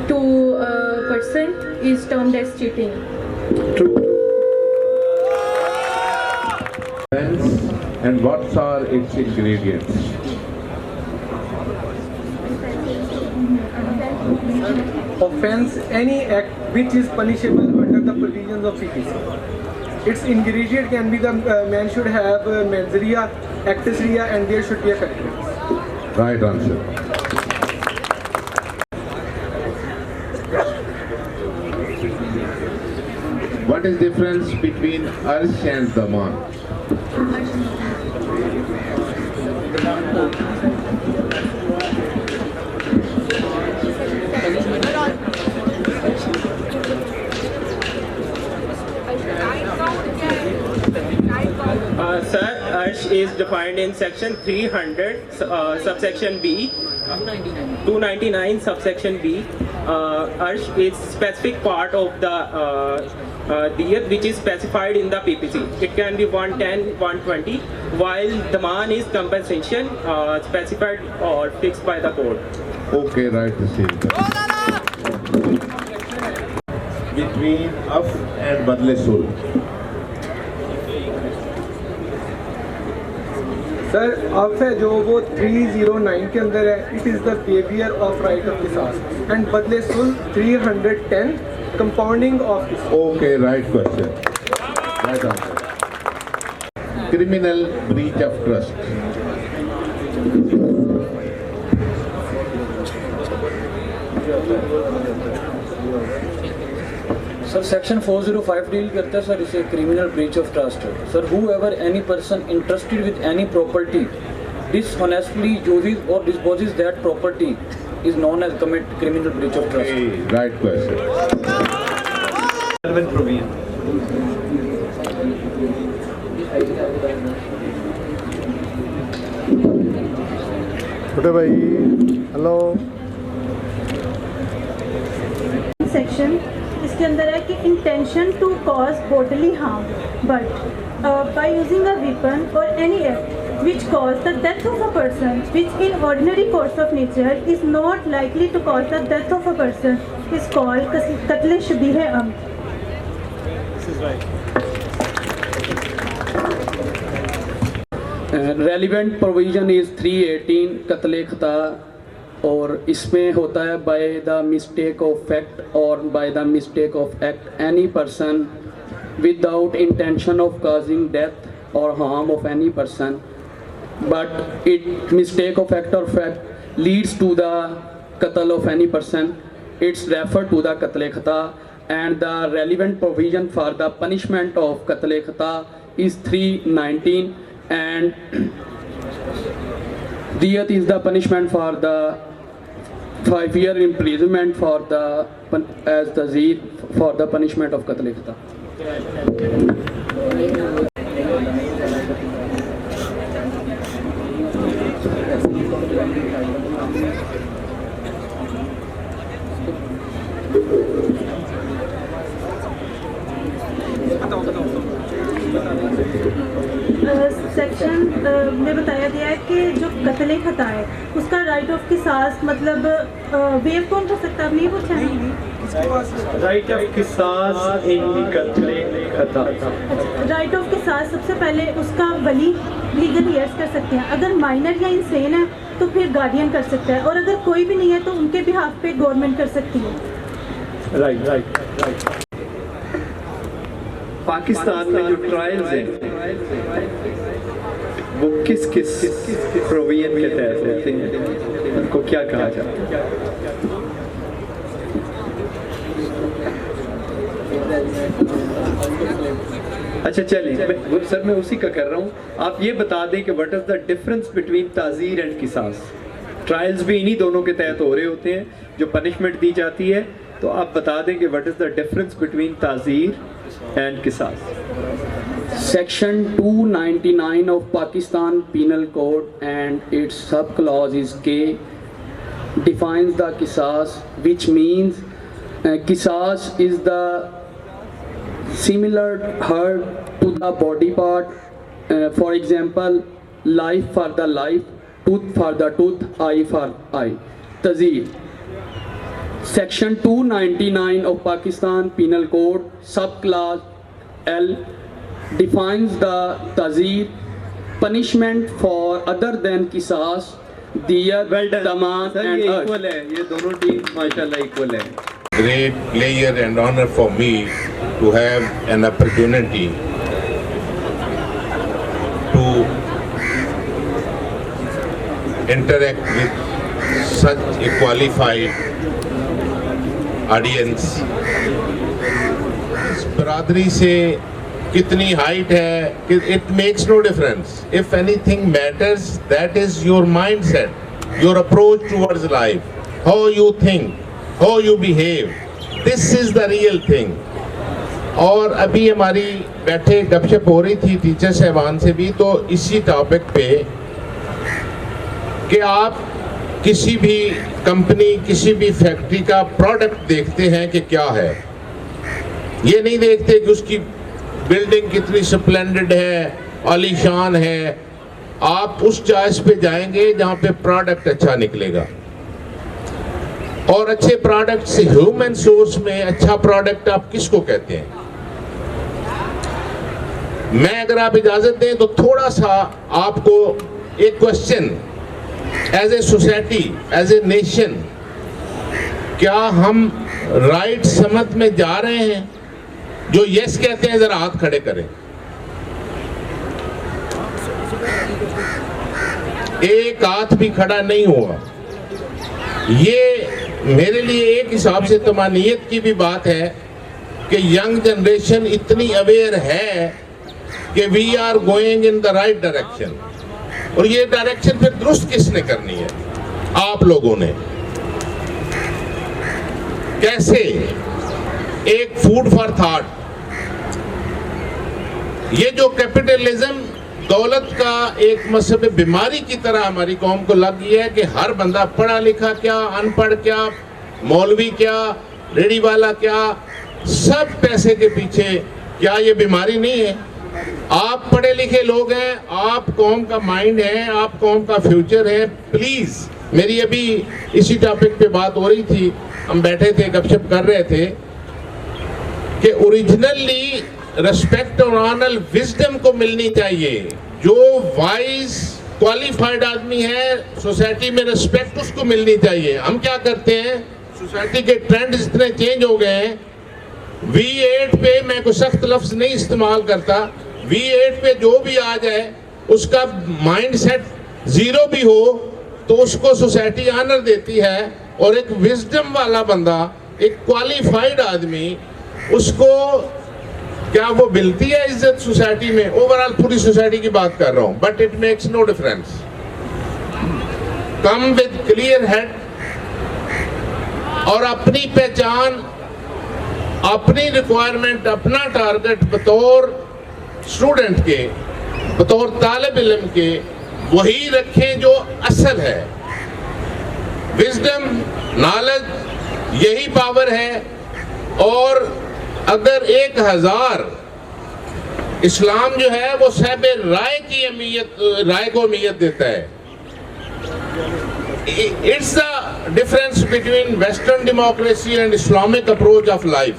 to a person is termed as cheating. and what are its ingredients? Offense, any act which is punishable under the provisions of CPC. Its ingredient can be the man should have mens rea, actus rea, and there should be a correctness. Right answer. What is the difference between arsh and daman? Sir, arsh is defined in section 300, subsection B, 299, subsection B. Arsh is specific part of the diyat which is specified in the PPC. It can be 110, 120, while daman is compensation specified or fixed by the court. Okay, right, the same. Between af and badle sul. Sir अब है जो वो 309 के अंदर है, it is the behaviour of right of किसास and बदले सुल 310 कंपाउंडिंग ऑफ किसास. Okay, right question. Right answer. Criminal breach of trust. Sir section 405 deal करता है सर इसे criminal breach of trust. Sir whoever any person entrusted with any property dishonestly uses or disposes that property is known as commit criminal breach of trust. Right question. Relevant provision. छोटे भाई hello. Section इसके अंदर है कि intention to cause bodily harm but by using a weapon or any act which cause the death of a person which in ordinary course of nature is not likely to cause the death of a person is called qatl shabih amd. This is right. Relevant provision is 318 कत्ल खता, और इसमें होता है by the mistake of fact और by the mistake of act any person without intention of causing death और harm of any person, but it mistake of act और fact leads to the कत्ल of any person, it's refer to the कत्ल खता, and the relevant provision for the punishment of कत्ल खता is 319, and diyat is the punishment for the 5-year imprisonment for the as the zeed for the punishment of qatl khata. Section में बताया गया है कि जो कत्ल खता है उसका राइट ऑफ किसास मतलब वेव कौन कर सकता है, आप नहीं पूछा है? राइट ऑफ किसास इन कत्ल खता। राइट ऑफ किसास सबसे पहले उसका वली लीगल ईयर्स कर सकते हैं, अगर माइनर या इंसेन है तो फिर गार्डियन कर सकता है, और अगर कोई भी नहीं है तो उनके बिहाफ पे गवर्नमेंट कर सकती है। राइट। पाकिस्तान में जो ट्रायल्स हैं वो किस किस प्रोविजन के तहत होते हैं, उनको क्या कहा जाता है? अच्छा चलिए सर, मैं उसी का कर रहा हूँ, आप ये बता दें कि what is the difference between ताज़ीर एंड किसास। ट्रायल्स भी इन्हीं दोनों के तहत हो रहे होते हैं जो पनिशमेंट दी जाती है, तो आप बता दें कि what is the difference between ताज़ीर and Qisas. Section 299 of Pakistan Penal Code and its sub-clause is K defines the Qisas, which means Qisas is the similar hurt to the body part, for example life for the life, tooth for the tooth, eye for eye. Tazeer. Section 299 of Pakistan Penal Code, subclause L, defines the tazeer, punishment for other than qisas, diyat, taman and equal है, ये दोनों team माशाल्लाह equal है. Great pleasure and honor for me to have an opportunity to interact with such a qualified audience. इस बरादरी से कितनी height है कि it makes no difference. If anything matters that is your mindset, your approach towards life, how you think, how you behave, this is the real thing. और अभी हमारी बैठे गपशप हो रही थी टीचर साहबान से भी, तो इसी टॉपिक पे कि आप किसी भी कंपनी, किसी भी फैक्ट्री का प्रोडक्ट देखते हैं कि क्या है, ये नहीं देखते कि उसकी बिल्डिंग कितनी स्प्लेंडेड है, आलीशान है। आप उस चॉइस पे जाएंगे जहां पे प्रोडक्ट अच्छा निकलेगा, और अच्छे प्रोडक्ट से ह्यूमन सोर्स में अच्छा प्रोडक्ट आप किसको कहते हैं? मैं अगर आप इजाजत दें तो थोड़ा सा आपको एक question, as a society, as a nation, क्या हम राइट समत में जा रहे हैं? जो यस कहते हैं जरा हाथ खड़े करें। एक हाथ भी खड़ा नहीं हुआ। ये मेरे लिए एक हिसाब से तमानियत की भी बात है कि यंग जनरेशन इतनी अवेयर है कि we are going in the right direction. और ये डायरेक्शन फिर दुरुस्त किसने करनी है? आप लोगों ने। कैसे? एक फूड फॉर थॉट, ये जो कैपिटलिज्म दौलत का एक मसब बीमारी की तरह हमारी कौम को लग गई है कि हर बंदा पढ़ा लिखा क्या, अनपढ़ क्या, मौलवी क्या, रेडी वाला क्या, सब पैसे के पीछे। क्या ये बीमारी नहीं है? आप पढ़े लिखे लोग हैं, आप कौम का माइंड है, आप कौम का फ्यूचर है। प्लीज, मेरी अभी इसी टॉपिक पे बात हो रही थी, हम बैठे थे गपशप कर रहे थे कि ओरिजिनली रेस्पेक्ट और ऑनर विजडम को मिलनी चाहिए। जो वाइज क्वालिफाइड आदमी है सोसाइटी में रेस्पेक्ट उसको मिलनी चाहिए। हम क्या करते हैं, सोसाइटी के ट्रेंड्स इतने चेंज हो गए हैं। V8 पे मैं कोई सख्त लफ्ज नहीं इस्तेमाल करता, V8 पे जो भी आ जाए उसका माइंड सेट जीरो भी हो तो उसको सोसाइटी ऑनर देती है, और एक विजडम वाला बंदा, एक क्वालिफाइड आदमी, उसको क्या वो मिलती है इज्जत सोसाइटी में? ओवरऑल पूरी सोसाइटी की बात कर रहा हूं, but it makes no difference. Come with clear head और अपनी पहचान, अपनी रिक्वायरमेंट, अपना टारगेट बतौर स्टूडेंट के, बतौर तालिब इल्म के वही रखें जो असल है। विजडम, नॉलेज, यही पावर है। और अगर 1000 इस्लाम जो है वो साहिब राय की अहमियत, राय को अहमियत देता है। It's the difference between western democracy and Islamic approach of life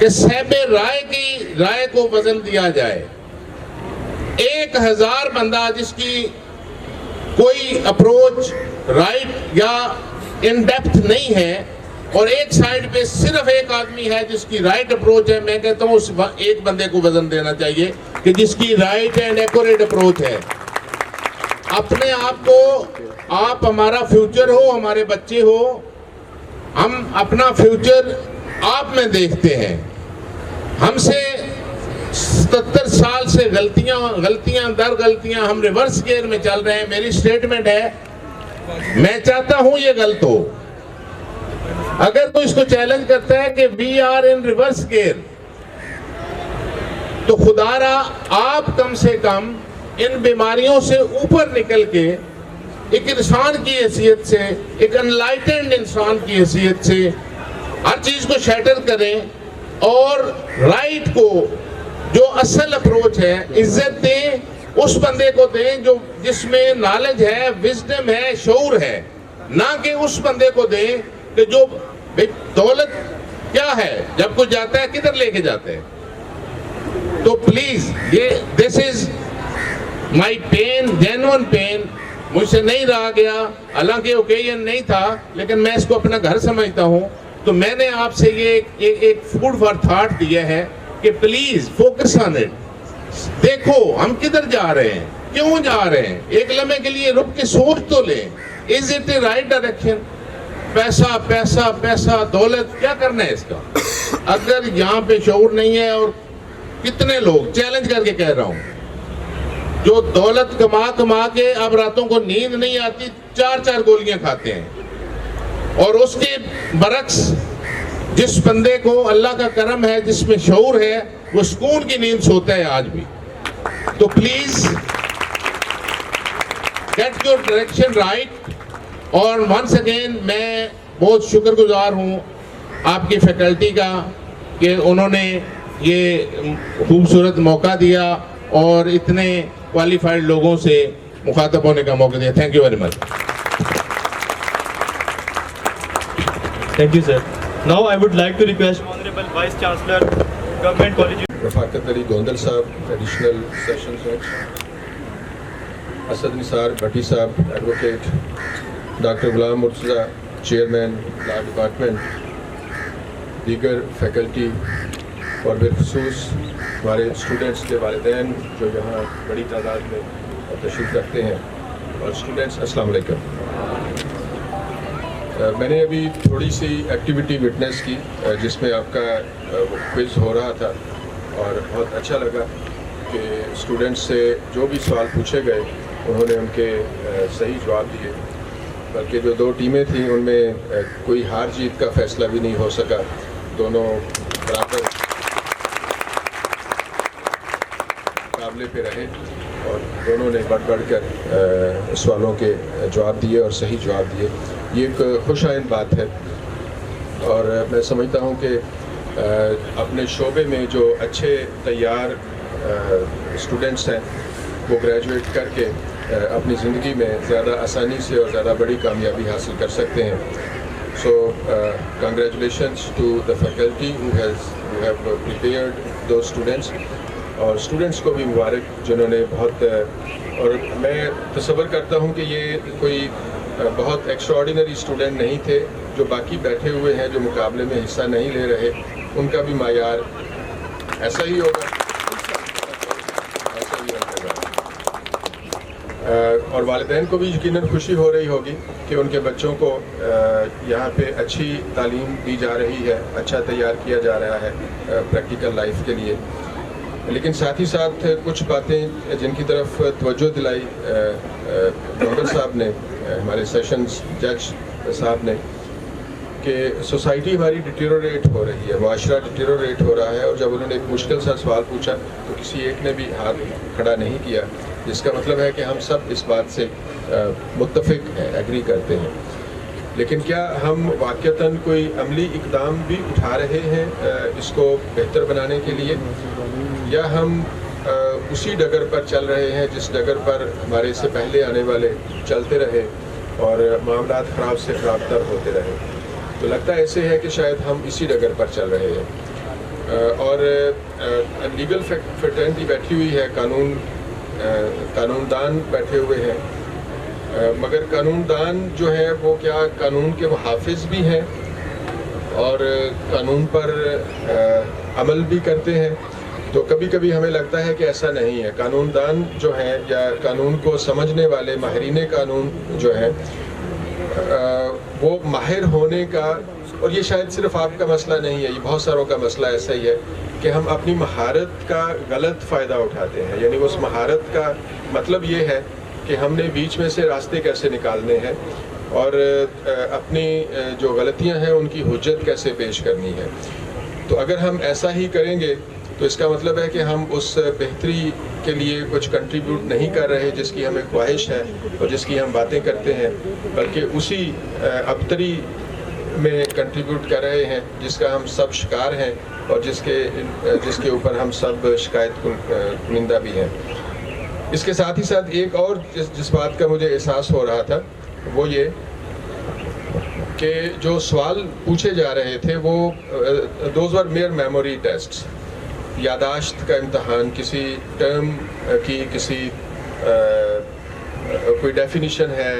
कि साहिब राय की राय को वजन दिया जाए। 1000 बंदा जिसकी कोई अप्रोच राइट या इन डेप्थ नहीं है, और एक साइड पे सिर्फ एक आदमी है जिसकी राइट अप्रोच है, मैं कहता हूं उस एक बंदे को वजन देना चाहिए कि जिसकी राइट एंड एक्यूरेट अप्रोच है। अपने आप को, आप हमारा फ्यूचर हो, हमारे बच्चे हो, हम अपना फ्यूचर आप में देखते हैं। हमसे 77 साल से गलतियां दर गलतियां, हम रिवर्स गियर में चल रहे हैं। मेरी स्टेटमेंट है, मैं चाहता हूं ये गलत हो। अगर कोई इसको चैलेंज करता है कि we are in reverse gear, तो खुदारा आप कम से कम इन बीमारियों से ऊपर निकल के एक इंसान की हैसियत से, एक अनलाइटेंड इंसान की हैसियत से हर चीज को शैटर करें और राइट को, जो असल अप्रोच है, इज्जत दें। उस बंदे को दें जो जिसमें नॉलेज है, विजडम है, शऊर है, ना कि उस बंदे को दें कि जो दौलत क्या है, जब कुछ जाता है किधर लेके जाते हैं। तो प्लीज, ये this is my pain, genuine pain. मुझसे नहीं रहा गया, हालांकि ओकेजन नहीं था, लेकिन मैं इसको अपना घर समझता हूं। तो मैंने आपसे ये एक फूड फॉर थॉट दिया है कि प्लीज फोकस ऑन इट। देखो हम किधर जा रहे हैं, क्यों जा रहे हैं, एक लम्हे के लिए रुक के सोच तो लें, is it the right direction? पैसा पैसा पैसा, दौलत, क्या करना है इसका? अगर यहाँ पे शऊर नहीं है, और कितने लोग, चैलेंज करके कह रहा हूँ, जो दौलत कमा कमा के अब रातों को नींद नहीं आती, 4-4 गोलियां खाते हैं। और उसके बरक्स जिस बंदे को अल्लाह का करम है, जिसमें शऊर है, वो सुकून की नींद सोता है आज भी। तो please get your direction right. और वंस अगेन मैं बहुत शुक्रगुजार हूँ आपकी फैकल्टी का कि उन्होंने ये खूबसूरत मौका दिया और इतने क्वालिफाइड लोगों से मुखातब होने का मौका दिया। Thank you very much. Thank you, sir. Now I would like to request Honorable Vice Chancellor, Government College. Rafaqat Ali Gondal sahab, additional session जज, Asad Nisar Bhatti sahab, advocate, doctor Ghulam Murtaza, chairman law department, दीगर फैकल्टी और बिलखुसूस हमारे स्टूडेंट्स के वालिदैन जो यहाँ बड़ी तादाद में तशरीफ़ रखते हैं, और स्टूडेंट्स अस्सलाम वालेकुम। मैंने अभी थोड़ी सी एक्टिविटी विटनेस की जिसमें आपका क्विज़ हो रहा था, और बहुत अच्छा लगा कि स्टूडेंट्स से जो भी सवाल पूछे गए उन्होंने उनके सही जवाब दिए। बल्कि जो 2 टीमें थीं उनमें कोई हार जीत का फैसला भी नहीं हो सका, दोनों बराबर मुकाबले पे रहे और दोनों ने बढ़-बढ़ सवालों के जवाब दिए और सही जवाब दिए। ये एक खुशाइन बात है और मैं समझता हूँ कि अपने शोबे में जो अच्छे तैयार स्टूडेंट्स हैं वो ग्रेजुएट करके अपनी ज़िंदगी में ज़्यादा आसानी से और ज़्यादा बड़ी कामयाबी हासिल कर सकते हैं। So congratulations to the faculty who have prepared those students और स्टूडेंट्स को भी मुबारक जिन्होंने बहुत और मैं तसव्वुर करता हूँ कि ये कोई बहुत एक्स्ट्राऑर्डिनरी स्टूडेंट नहीं थे। जो बाकी बैठे हुए हैं जो मुकाबले में हिस्सा नहीं ले रहे उनका भी मायार ऐसा ही होगा, और वालिदैन को भी यकीनन खुशी हो रही होगी कि उनके बच्चों को यहाँ पे अच्छी तालीम दी जा रही है, अच्छा तैयार किया जा रहा है प्रैक्टिकल लाइफ के लिए। लेकिन साथ ही साथ कुछ बातें जिनकी तरफ तवज्जो दिलाई मेंबर साहब ने, हमारे सेशंस जज साहब ने, कि सोसाइटी हमारी डिटेरोरेट हो रही है, माशरा डिटेरोरेट हो रहा है। और जब उन्होंने एक मुश्किल सा सवाल पूछा तो किसी एक ने भी हाथ खड़ा नहीं किया, जिसका मतलब है कि हम सब इस बात से मुत्तफिक हैं, एग्री करते हैं। लेकिन क्या हम वाक़तन कोई अमली इक़दाम भी उठा रहे हैं इसको बेहतर बनाने के लिए, या हम उसी डगर पर चल रहे हैं जिस डगर पर हमारे से पहले आने वाले चलते रहे और मामलात ख़राब से ख़राब तर होते रहे? तो लगता ऐसे है कि शायद हम इसी डगर पर चल रहे हैं। और लीगल फ्रेटर्निटी बैठी हुई है, कानूनदान बैठे हुए हैं, मगर कानूनदान जो है वो क्या कानून के मुहाफिज भी हैं और कानून पर अमल भी करते हैं? तो कभी कभी हमें लगता है कि ऐसा नहीं है। कानूनदान जो हैं या कानून को समझने वाले माहिरीन कानून जो हैं वो माहिर होने का, और ये शायद सिर्फ आपका मसला नहीं है, ये बहुत सारों का मसला ऐसा ही है कि हम अपनी महारत का गलत फ़ायदा उठाते हैं। यानी उस महारत का मतलब ये है कि हमने बीच में से रास्ते कैसे निकालने हैं और अपनी जो गलतियां हैं उनकी हुज्जत कैसे पेश करनी है। तो अगर हम ऐसा ही करेंगे तो इसका मतलब है कि हम उस बेहतरी के लिए कुछ कंट्रीब्यूट नहीं कर रहे जिसकी हमें ख्वाहिश है और जिसकी हम बातें करते हैं, बल्कि उसी अबतरी में कंट्रीब्यूट कर रहे हैं जिसका हम सब शिकार हैं और जिसके ऊपर हम सब शिकायत कुनिंदा भी हैं। इसके साथ ही साथ एक और जिस बात का मुझे एहसास हो रहा था वो ये कि जो सवाल पूछे जा रहे थे वो those were mere memory tests, यादाश्त का इम्तहान, किसी टर्म की किसी कोई डेफिनेशन है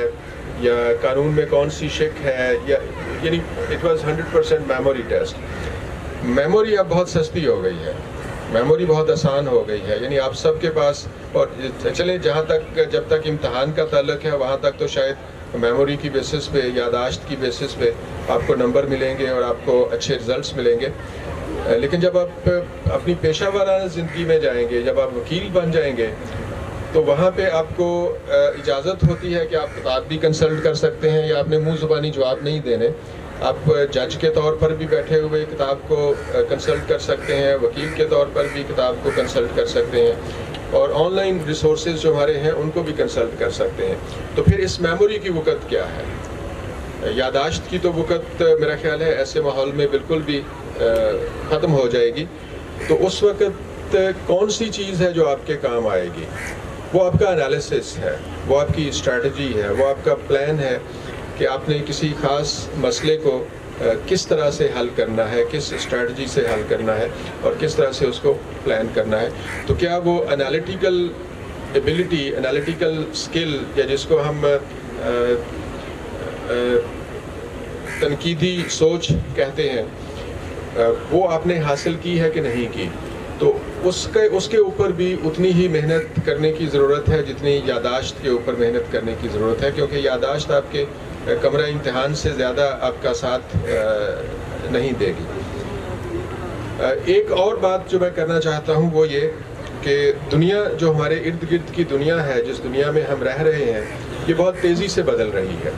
या कानून में कौन सी शिक है, या यानी it was 100% memory test. Memory अब बहुत सस्ती हो गई है, मेमोरी बहुत आसान हो गई है। यानी आप सबके पास, और चले जहाँ तक जब तक इम्तहान का ताल्लुक है वहाँ तक तो शायद मेमोरी की बेसिस पे, यादाश्त की बेसिस पे आपको नंबर मिलेंगे और आपको अच्छे रिजल्ट्स मिलेंगे। लेकिन जब आप अपनी पेशा वाराना ज़िंदगी में जाएंगे, जब आप वकील बन जाएंगे, तो वहाँ पे आपको इजाज़त होती है कि आप किताब भी कंसल्ट कर सकते हैं या अपने मुँह ज़ुबानी जवाब नहीं देने, आप जज के तौर पर भी बैठे हुए किताब को कंसल्ट कर सकते हैं, वकील के तौर पर भी किताब को कंसल्ट कर सकते हैं और ऑनलाइन रिसोर्सेज जो हमारे हैं उनको भी कंसल्ट कर सकते हैं। तो फिर इस मेमोरी की वक़्त क्या है? यादाश्त की तो वक़्त मेरा ख्याल है ऐसे माहौल में बिल्कुल भी ख़त्म हो जाएगी। तो उस वक़्त कौन सी चीज़ है जो आपके काम आएगी? वो आपका एनालिसिस है, वो आपकी स्ट्रैटेजी है, वो आपका प्लान है कि आपने किसी ख़ास मसले को किस तरह से हल करना है, किस स्ट्रैटेजी से हल करना है और किस तरह से उसको प्लान करना है। तो क्या वो एनालिटिकल एबिलिटी, एनालिटिकल स्किल, या जिसको हम तनकीदी सोच कहते हैं, वो आपने हासिल की है कि नहीं की? तो उसके ऊपर भी उतनी ही मेहनत करने की ज़रूरत है जितनी यादाश्त के ऊपर मेहनत करने की ज़रूरत है, क्योंकि यादाश्त आपके कमरा इम्तिहान से ज़्यादा आपका साथ नहीं देगी। एक और बात जो मैं करना चाहता हूँ वो ये कि दुनिया जो हमारे इर्द गिर्द की दुनिया है, जिस दुनिया में हम रह रहे हैं, ये बहुत तेज़ी से बदल रही है।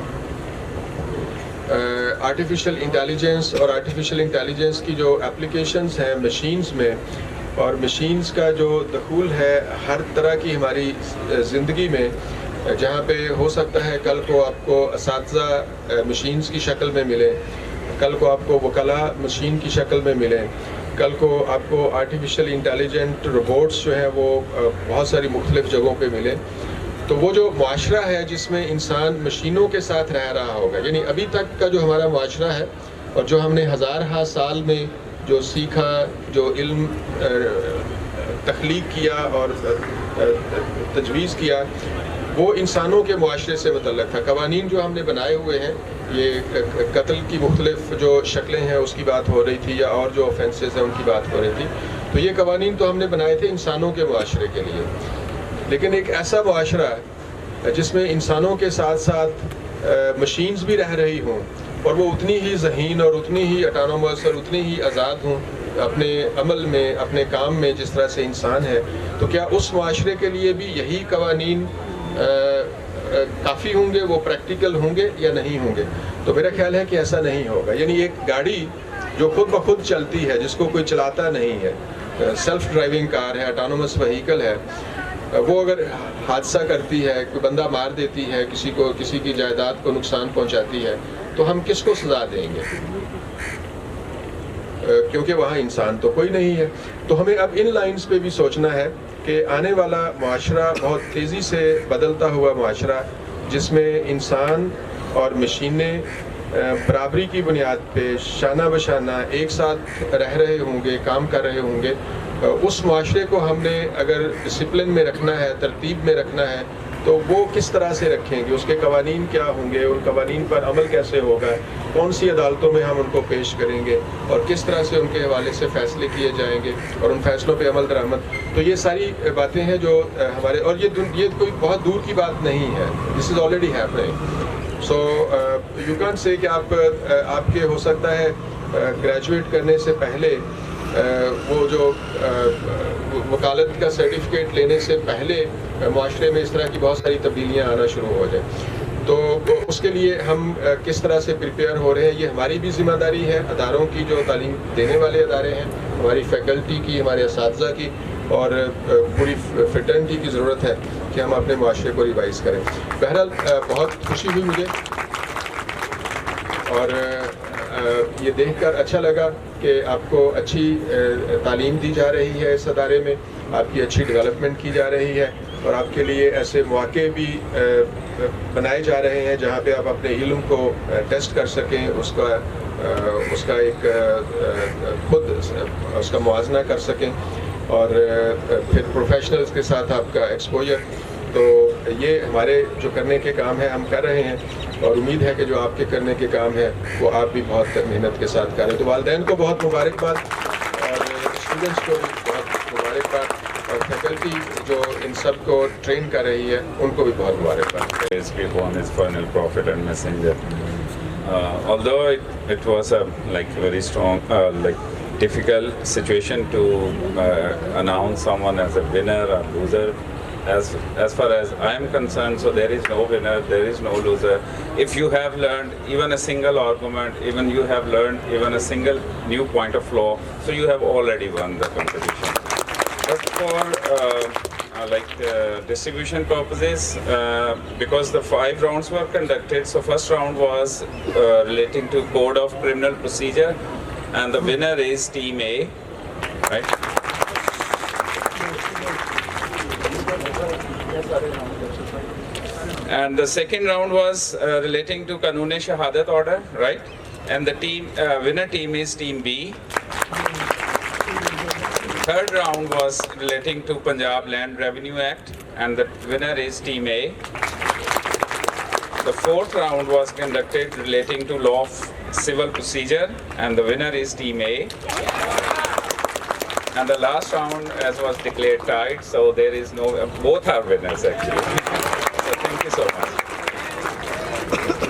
आर्टिफिशियल इंटेलिजेंस और आर्टिफिशियल इंटेलिजेंस की जो एप्लीकेशंस हैं मशीन्स में, और मशीन्स का जो दखूल है हर तरह की हमारी ज़िंदगी में, जहाँ पे हो सकता है कल को आपको असातिज़ा मशीन्स की शक्ल में मिले, कल को आपको वकला मशीन की शक्ल में मिले, कल को आपको आर्टिफिशियल इंटेलिजेंट रोबोट्स जो हैं वो बहुत सारी मुख्तलिफ़ जगहों पे मिले। तो वो जो मुआशरा है जिसमें इंसान मशीनों के साथ रह रहा होगा, यानी अभी तक का जो हमारा मुआशरा है और जो हमने हज़ार साल में जो सीखा, जो इल्म तख्लीक किया और तजवीज़ किया, वो इंसानों के मुआशरे से मुतल्लक था। कवानीन जो हमने बनाए हुए हैं, ये कत्ल की मुख्तलिफ़ जो शक्लें हैं उसकी बात हो रही थी, या और जो ऑफेंसेस हैं उनकी बात हो रही थी। तो ये कवानीन तो हमने बनाए थे इंसानों के मुआशरे के लिए, लेकिन एक ऐसा मुआशरा जिसमें इंसानों के साथ साथ मशीन्स भी रह रही हों और वो उतनी ही ज़हीन और उतनी ही ऑटोनोमस और उतनी ही आज़ाद हों अपने अमल में, अपने काम में जिस तरह से इंसान है, तो क्या उस मुआशरे के लिए भी यही कवानीन काफ़ी होंगे, वो प्रैक्टिकल होंगे या नहीं होंगे? तो मेरा ख्याल है कि ऐसा नहीं होगा। यानी एक गाड़ी जो खुद ब खुद चलती है, जिसको कोई चलाता नहीं है, सेल्फ ड्राइविंग कार है, ऑटोनोमस व्हीकल है, वो अगर हादसा करती है, कोई बंदा मार देती है, किसी को, किसी की जायदाद को नुकसान पहुंचाती है, तो हम किसको सज़ा देंगे? क्योंकि वहाँ इंसान तो कोई नहीं है। तो हमें अब इन लाइंस पे भी सोचना है कि आने वाला मुआशरा बहुत तेज़ी से बदलता हुआ मुआशरा, जिसमें इंसान और मशीनें बराबरी की बुनियाद पे शाना बशाना एक साथ रह रहे होंगे, काम कर रहे होंगे, उस मुआशरे को हमने अगर डिसिप्लिन में रखना है, तरतीब में रखना है, तो वो किस तरह से रखेंगे, उसके कवानीन क्या होंगे, उन कवानीन पर अमल कैसे होगा, कौन सी अदालतों में हम उनको पेश करेंगे और किस तरह से उनके हवाले से फ़ैसले किए जाएंगे और उन फैसलों पे अमल दरामद। तो ये सारी बातें हैं जो हमारे, और ये कोई बहुत दूर की बात नहीं है, this is already happening. So you can say कि आपके हो सकता है ग्रेजुएट करने से पहले वो जो वकालत का सर्टिफिकेट लेने से पहले माशरे में इस तरह की बहुत सारी तब्दीलियाँ आना शुरू हो जाए। तो उसके लिए हम किस तरह से प्रिपेयर हो रहे हैं, ये हमारी भी ज़िम्मेदारी है, अदारों की जो तालीम देने वाले अदारे हैं, हमारी फैकल्टी की, हमारे असातिज़ा की, और पूरी फ्रेटर्निटी की ज़रूरत है कि हम अपने माशरे को रिवाइज़ करें। बहरहाल बहुत खुशी हुई मुझे और ये देखकर अच्छा लगा कि आपको अच्छी तालीम दी जा रही है इस अदारे में, आपकी अच्छी डेवलपमेंट की जा रही है और आपके लिए ऐसे मौके भी बनाए जा रहे हैं जहाँ पे आप अपने इल्म को टेस्ट कर सकें, उसका एक खुद उसका मुआजना कर सकें और फिर प्रोफेशनल्स के साथ आपका एक्सपोजर। तो ये हमारे जो करने के काम है हम कर रहे हैं और उम्मीद है कि जो आपके करने के काम है वो आप भी बहुत मेहनत के साथ करें। तो वालिदैन को बहुत मुबारकबाद और स्टूडेंट्स को भी बहुत मुबारकबाद और फैकल्टी जो इन सब को ट्रेन कर रही है उनको भी बहुत मुबारकबाद। One is final prophet and messenger. Although it was a very strong, difficult situation to announce someone as a winner or loser. As far as I am concerned, so there is no winner, there is no loser. If you have learned even a single argument, even you have learned even a single new point of law, so you have already won the competition. But for distribution purposes, because the 5 rounds were conducted, so first round was relating to Code of Criminal Procedure, and the winner is Team A, right? And the second round was relating to Qanun Shahadat order, right? And the winner team is Team B. Third round was relating to Punjab Land Revenue Act, and the winner is Team A. The fourth round was conducted relating to law of civil procedure, and the winner is Team A. And the last round, as was declared, tied, so there is no, both are winners actually. So thank you so much.